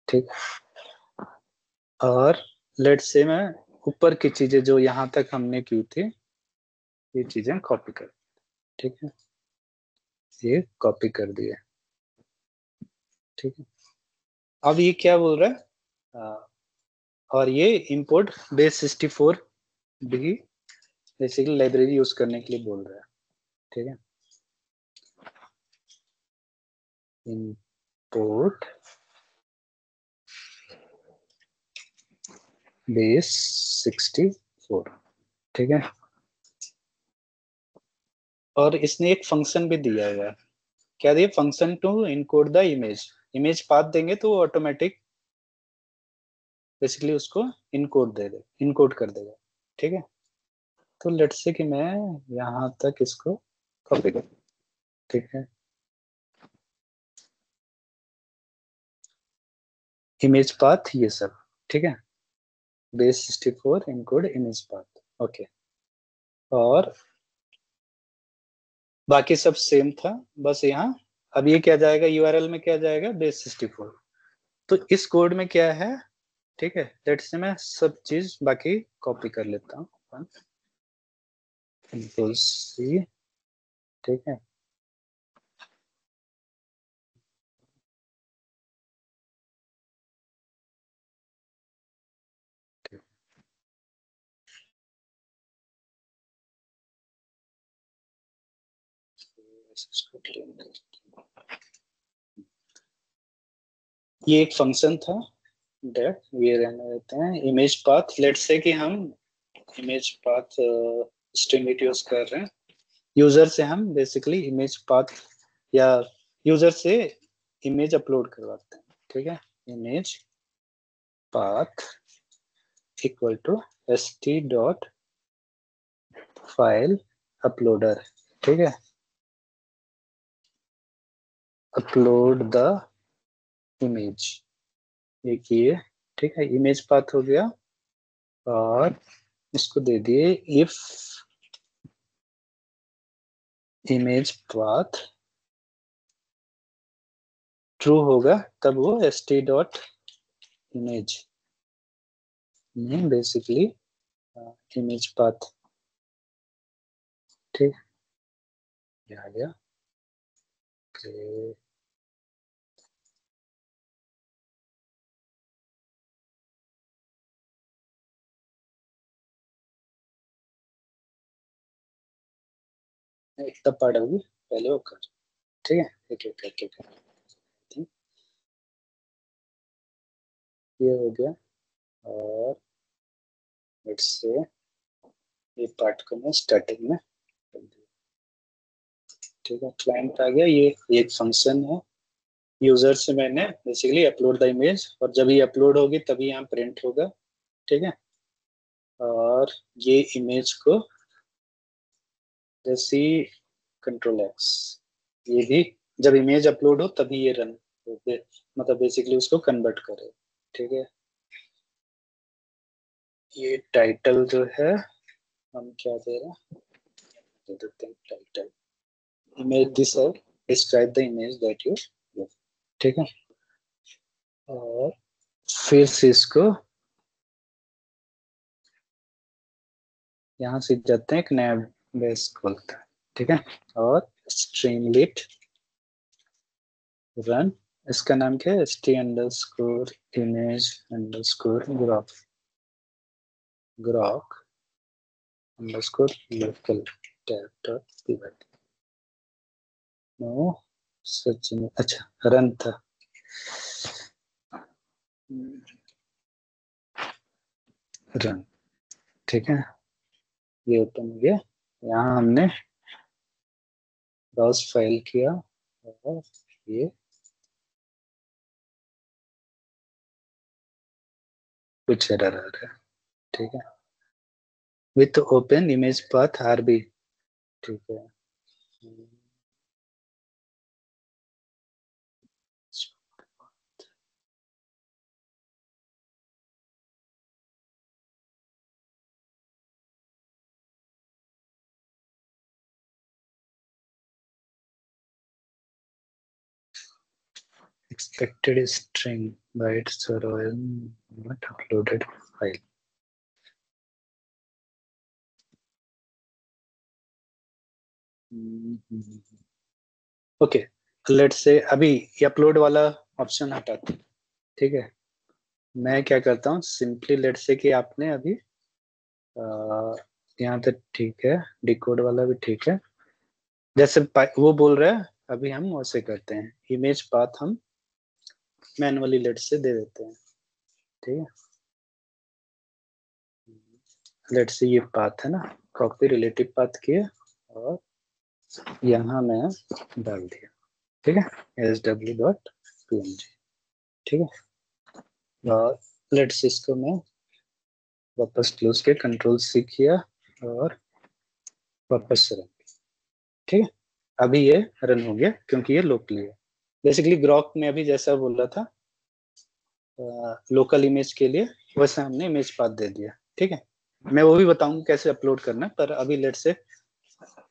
ठीक। और लेट से मैं ऊपर की चीजें जो यहाँ तक हमने की थी ये चीजें कॉपी कर, ठीक है, ये कॉपी कर दिए, ठीक है। अब ये क्या बोल रहा है, और ये इंपोर्ट बेस 64 भी बेसिकली लाइब्रेरी यूज करने के लिए बोल रहा है, ठीक है। इंपोर्ट बेस 64, ठीक है। और इसने एक फंक्शन भी दिया हुआ है, क्या दिया, function to encode the image, image path देंगे तो वो ऑटोमेटिक बेसिकली उसको इनकोड कर देगा, ठीक है। तो लेट्स से कि मैं यहाँ तक इसको कॉपी कर, ठीक है, इमेज पाथ ये सब, ठीक है, base 64 encode image path, okay. और बाकी सब सेम था, बस यहाँ अब ये क्या जाएगा, यूआरएल में क्या जाएगा, बेस 64। तो इस कोड में क्या है, ठीक है, लेट्स से मैं सब चीज बाकी कॉपी कर लेता हूँ, कंट्रोल सी, ठीक है। इसको clean करते हैं। ये एक फंक्शन था डेट, ये रहने देते हैं। इमेज पाथ, लेट्स से कि हम इमेज पाथ स्ट्रिंग यूज कर रहे हैं, यूजर से हम बेसिकली इमेज पाथ या यूजर से इमेज अपलोड करवाते हैं, ठीक है। Image path equal to st dot file uploader, ठीक है। अपलोड द इमेज, एक ये, ठीक है, इमेज पाथ हो गया। और इसको दे दिए इफ इमेज पाथ ट्रू होगा तब वो st डॉट इमेज में बेसिकली इमेज पाथ, ठीक, ये आ गया। Okay. इतना पार्ट अभी पहले वो कर, ठीक है, एक एक करके कर, ये हो गया। और लेट्स से ये पार्ट को मैं स्टैटिक में कर दिया, ठीक है। क्लाइंट आ गया, ये एक फंक्शन है, यूजर से मैंने बेसिकली अपलोड द इमेज, और जब ये अपलोड होगी तभी यहाँ प्रिंट होगा, ठीक है। और ये इमेज को जैसी कंट्रोल एक्स, ये भी जब इमेज अपलोड हो तभी ये रन हो, मतलब बेसिकली उसको कन्वर्ट करे, ठीक है। ये टाइटल जो है हम क्या दे रहे हैं, दे देते हैं टाइटल इमेज दिस और describe the image that you, ठीक है। और फिर से इसको यहाँ से जाते हैं, एक नया बेस खोलता है, ठीक है। और स्ट्रीमलिट रन, इसका नाम क्या है, st underscore image underscore graph, graph underscore local tab dot py। No सच में, अच्छा रन था, रन, ठीक है। ये ओपन हो गया, यहाँ हमने ब्राउज फाइल किया और ये कुछ एरर आ रहा है, ठीक है। With open image path RB, ठीक है। Expected string bytes are not uploaded file। Okay, let's say अभी ये अपलोड वाला ऑप्शन हटाते हैं, ठीक है। मैं क्या करता हूँ, सिंपली लेट्स से कि आपने अभी यहाँ तक ठीक है, डिकोड वाला भी ठीक है, जैसे वो बोल रहा है अभी हम वैसे करते हैं। इमेज पाथ हम मैनुअली लेट्स से दे देते हैं, ठीक है। लेट्स से ये पाथ है ना, कॉपी रिलेटिव पाथ किया और यहाँ मैं डाल दिया, ठीक है, sw.png, ठीक है। और लेट्स इसको मैं वापस क्लोज के कंट्रोल सी किया और वापस से रन, ठीक है। अभी ये रन हो गया क्योंकि ये लोकली है। बेसिकली ग्रॉक में अभी जैसा बोला था लोकल इमेज के लिए, वैसे हमने इमेज पाथ दे दिया, ठीक है। मैं वो भी बताऊंगा कैसे अपलोड करना, पर अभी लेट से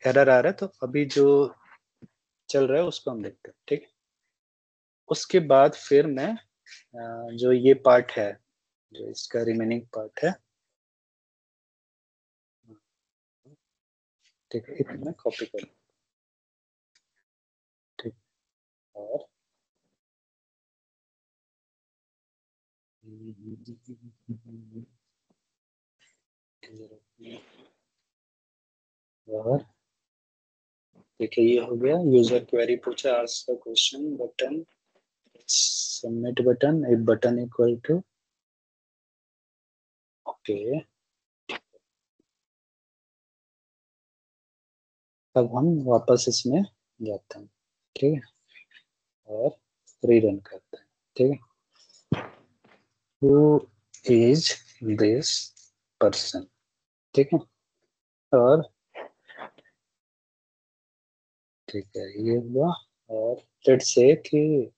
एरर आ रहा है, तो अभी जो चल रहा है उसको हम देखते हैं, ठीक है। उसके बाद फिर मैं जो ये पार्ट है, जो इसका रिमेनिंग पार्ट है, ठीक है, इतना कॉपी कर, ठीक। और और देखिए ये हो गया, यूजर क्वेरी पूछा, ask the question button, submit button, एक बटन इक्वल टू ओके। अब हम वापस इसमें जाते हैं, ठीक है, और रीरन करते हैं, ठीक है। हु इज दिस पर्सन, ठीक है, और ठीक है ये हुआ, और लेट्स से कि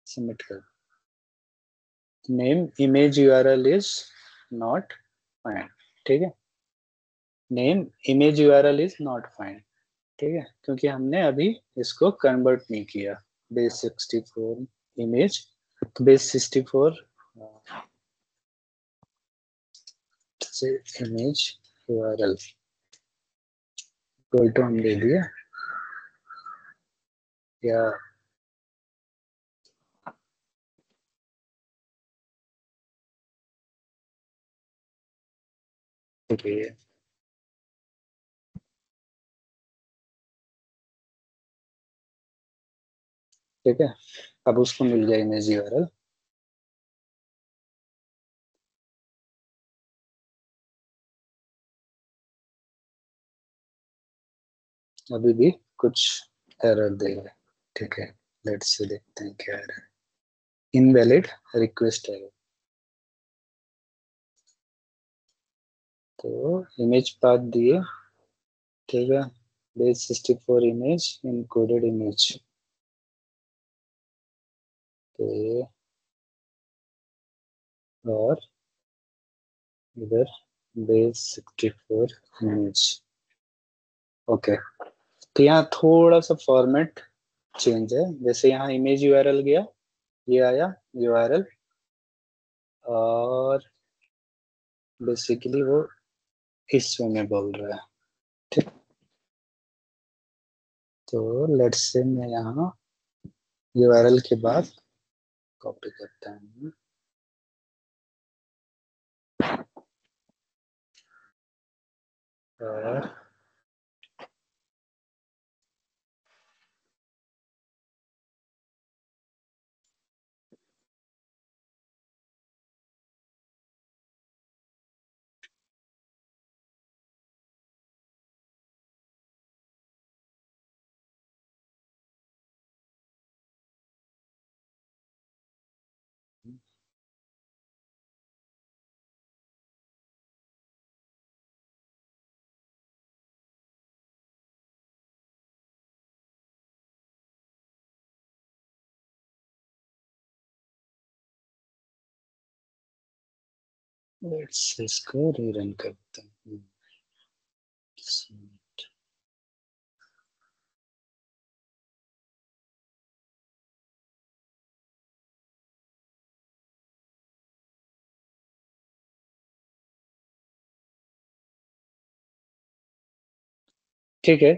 सबमिट कर, name image URL is not find, ठीक है, name image URL is not find, ठीक है, क्योंकि हमने अभी इसको कन्वर्ट नहीं किया बेस 64 इमेज, तो बेस 64 से इमेज यूआरएल इक्वल टू हम दे दिया, या ठीक है, ठीक है, अब उसको मिल गया इमेज यूआरएल। अभी भी कुछ एरर दे रहा है, ठीक है, लेट्स से देखते हैं क्या एरर, इनवैलिड रिक्वेस्ट एरर। तो इमेज पाथ दिए, ठीक है, बेस 64 इमेज इनकोडेड इमेज, तो और इधर बेस 64 इमेज, ओके। तो यहाँ थोड़ा सा फॉर्मेट चेंज है, जैसे यहाँ इमेज यूआरएल गया, ये आया यूआरएल, और बेसिकली वो इस वे में बोल रहा है, ठीक। तो लेट्स से मैं यहाँ यूआरएल के बाद कॉपी करता हूँ, और लेट्स इसको रीरन करते हैं, ठीक है।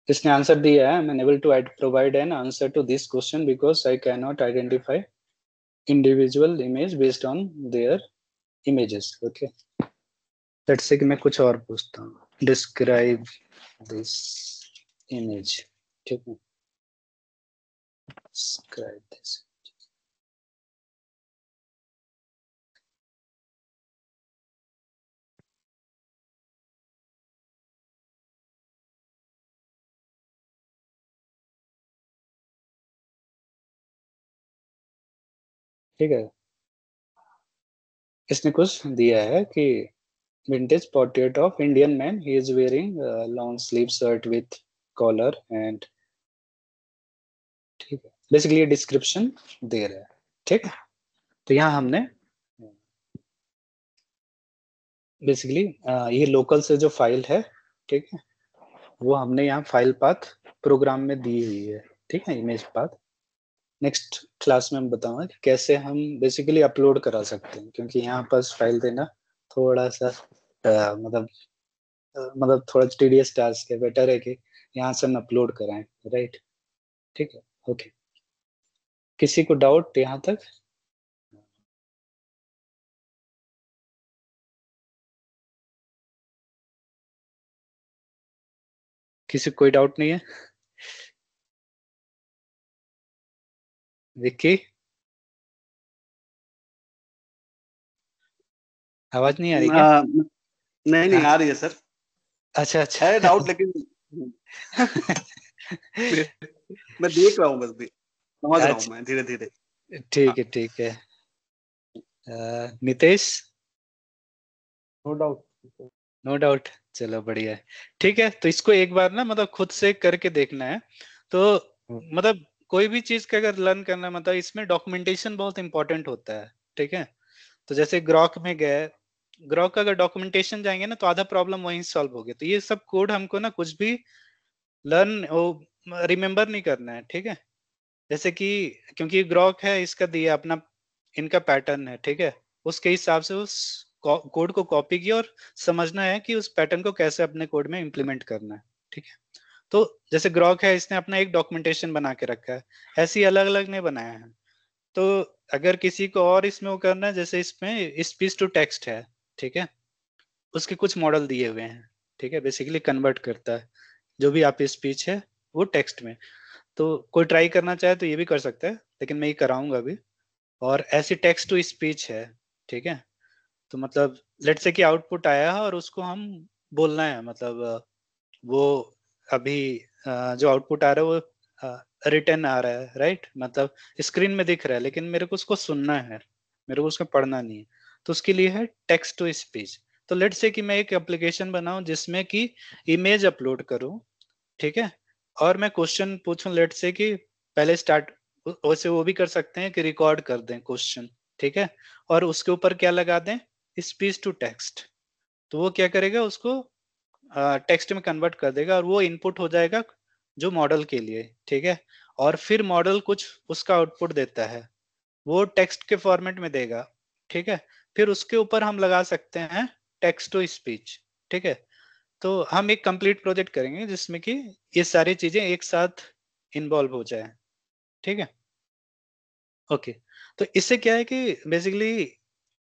इसने आंसर दिया है, I'm unable to provide an answer to this question because I cannot identify individual image based on their images, okay। Let's say कि मैं कुछ और पूछता हूँ, डिस्क्राइब दिस इमेज, ठीक है, डिस्क्राइब दिस, ठीक है। इसने कुछ दिया है कि vintage portrait of Indian man, he is wearing long sleeve shirt with collar and, ठीक है, बेसिकली ये डिस्क्रिप्शन दे रहा है, ठीक है। तो यहाँ हमने बेसिकली ये लोकल से जो फाइल है, ठीक है, वो हमने यहाँ फाइल पाथ प्रोग्राम में दी हुई है, ठीक है, इमेज पाथ। नेक्स्ट क्लास में हम बताऊंगा कि कैसे हम बेसिकली अपलोड करा सकते हैं, क्योंकि यहाँ पर फाइल देना थोड़ा सा मतलब थोड़ा टीडियस टास्क है, बेटर है कि यहाँ से हम अपलोड कराएं, राइट, ठीक है, ओके। किसी को डाउट यहाँ तक? किसी कोई डाउट नहीं है? विक्की, आवाज नहीं आ रही क्या? नहीं नहीं आ रही है सर। अच्छा अच्छा। है डाउट लेकिन मैं देख रहा हूँ, बस भी समझ रहा हूँ अच्छा, मैं धीरे धीरे। ठीक है ठीक है। Nitesh? No doubt. No doubt, चलो बढ़िया है। ठीक है, तो इसको एक बार ना मतलब खुद से करके देखना है। तो मतलब कोई भी चीज का अगर लर्न करना है, मतलब इसमें डॉक्यूमेंटेशन बहुत इंपॉर्टेंट होता है। ठीक है, तो जैसे ग्रॉक में गए, ग्रॉक का अगर डॉक्यूमेंटेशन जाएंगे ना तो आधा प्रॉब्लम वहीं सॉल्व हो गया। तो ये सब कोड हमको ना कुछ भी लर्न रिमेम्बर नहीं करना है। ठीक है, जैसे कि क्योंकि ग्रॉक है, इसका दिया अपना इनका पैटर्न है। ठीक है, उसके हिसाब से उस कोड को कॉपी किया और समझना है कि उस पैटर्न को कैसे अपने कोड में इम्प्लीमेंट करना है। ठीक है, तो जैसे ग्रॉक है, इसने अपना एक डॉक्यूमेंटेशन बना के रखा है, ऐसे ही अलग अलग नहीं बनाया है। तो अगर किसी को और इसमें वो करना है, जैसे इसमें स्पीच टू टेक्स्ट है। ठीक है, उसके कुछ मॉडल दिए हुए हैं। ठीक है, बेसिकली कन्वर्ट करता है जो भी आप स्पीच है वो टेक्स्ट में। तो कोई ट्राई करना चाहे तो ये भी कर सकता है, लेकिन मैं ये कराऊंगा अभी। और ऐसी टेक्स्ट टू स्पीच है। ठीक है, तो मतलब लेट से कि आउटपुट आया है और उसको हम बोलना है, मतलब वो अभी जो आउटपुट आ रहा है वो रिटर्न आ रहा है, राइट? मतलब स्क्रीन में दिख रहा है, लेकिन मेरे को उसको सुनना है, मेरे को उसको पढ़ना नहीं है। तो उसके लिए है टेक्स्ट टू स्पीच। तो लेट से कि मैं एक एप्लीकेशन बनाऊं जिसमें कि इमेज अपलोड करूं। ठीक है, और मैं क्वेश्चन पूछूं, लेट से कि पहले स्टार्ट, वैसे वो भी कर सकते हैं कि रिकॉर्ड कर दें क्वेश्चन। ठीक है, और उसके ऊपर क्या लगा दें, स्पीच टू टेक्स्ट। तो वो क्या करेगा, उसको टेक्स्ट में कन्वर्ट कर देगा और वो इनपुट हो जाएगा जो मॉडल के लिए। ठीक है, और फिर मॉडल कुछ उसका आउटपुट देता है, वो टेक्स्ट के फॉर्मेट में देगा। ठीक है, फिर उसके ऊपर हम लगा सकते हैं टेक्स्ट टू स्पीच। ठीक है, तो हम एक कंप्लीट प्रोजेक्ट करेंगे जिसमें कि ये सारी चीजें एक साथ इन्वॉल्व हो जाए। ठीक है, ओके। तो इससे क्या है कि बेसिकली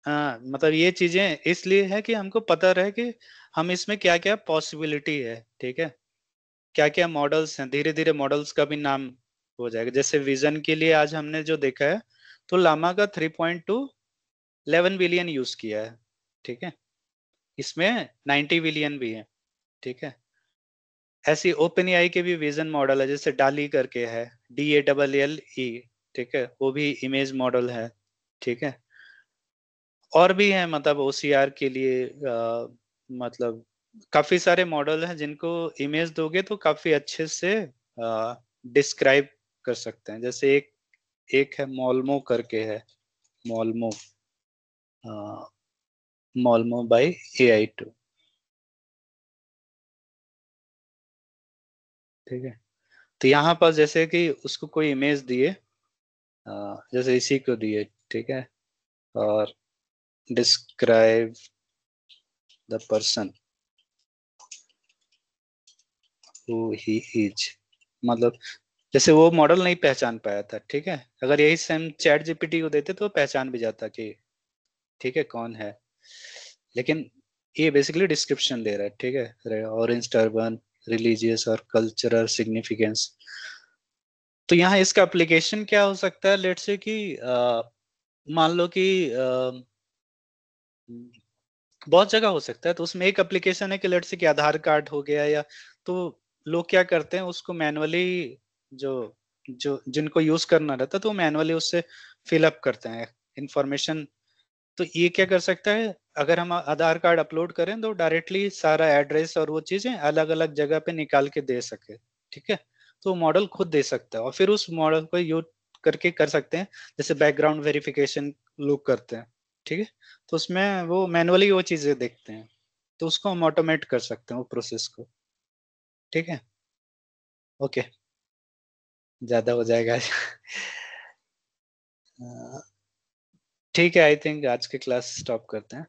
मतलब ये चीजें इसलिए है कि हमको पता रहे कि हम इसमें क्या क्या पॉसिबिलिटी है। ठीक है, क्या क्या मॉडल्स हैं, धीरे धीरे मॉडल्स का भी नाम हो जाएगा। जैसे विजन के लिए आज हमने जो देखा है, तो लामा का 3.2 11 बिलियन यूज किया है। ठीक है, इसमें 90 बिलियन भी है। ठीक है, ऐसी ओपन एआई के भी विजन मॉडल है, जैसे डाली करके है, DALLE। ठीक है, वो भी इमेज मॉडल है। ठीक है, और भी है, मतलब OCR के लिए मतलब काफी सारे मॉडल हैं जिनको इमेज दोगे तो काफी अच्छे से डिस्क्राइब कर सकते हैं। जैसे एक एक है मॉल्मो करके है, मॉल्मो, मॉल्मो बाय AI2। ठीक है, तो यहाँ पर जैसे कि उसको कोई इमेज दिए, जैसे इसी को दिए। ठीक है, और describe the person who he is, मतलब जैसे वो मॉडल नहीं पहचान पाया था। ठीक है, अगर यही सेम चैट जीपीटी को देते तो वो पहचान भी जाता कि ठीक है कौन है। लेकिन ये बेसिकली डिस्क्रिप्शन दे रहा है। ठीक है, ऑरेंज टर्बन, रिलीजियस और कल्चरल सिग्निफिकेंस। तो यहाँ इसका एप्लीकेशन क्या हो सकता है, लेट से कि मान लो कि बहुत जगह हो सकता है। तो उसमें एक एप्लीकेशन है कि लेट से कि आधार कार्ड हो गया, या तो लोग क्या करते हैं उसको मैनुअली, जो जो जिनको यूज करना रहता है तो मैनुअली उससे फिलअप करते हैं इंफॉर्मेशन। तो ये क्या कर सकता है, अगर हम आधार कार्ड अपलोड करें तो डायरेक्टली सारा एड्रेस और वो चीजें अलग अलग जगह पे निकाल के दे सके। ठीक है, तो मॉडल खुद दे सकता है और फिर उस मॉडल को यूज करके कर सकते हैं, जैसे बैकग्राउंड वेरिफिकेशन लोग करते हैं। ठीक है, तो उसमें वो मैनुअली वो चीजें देखते हैं, तो उसको हम ऑटोमेट कर सकते हैं वो प्रोसेस को। ठीक है, ओके, ज्यादा हो जाएगा। ठीक है, आई थिंक आज की क्लास स्टॉप करते हैं।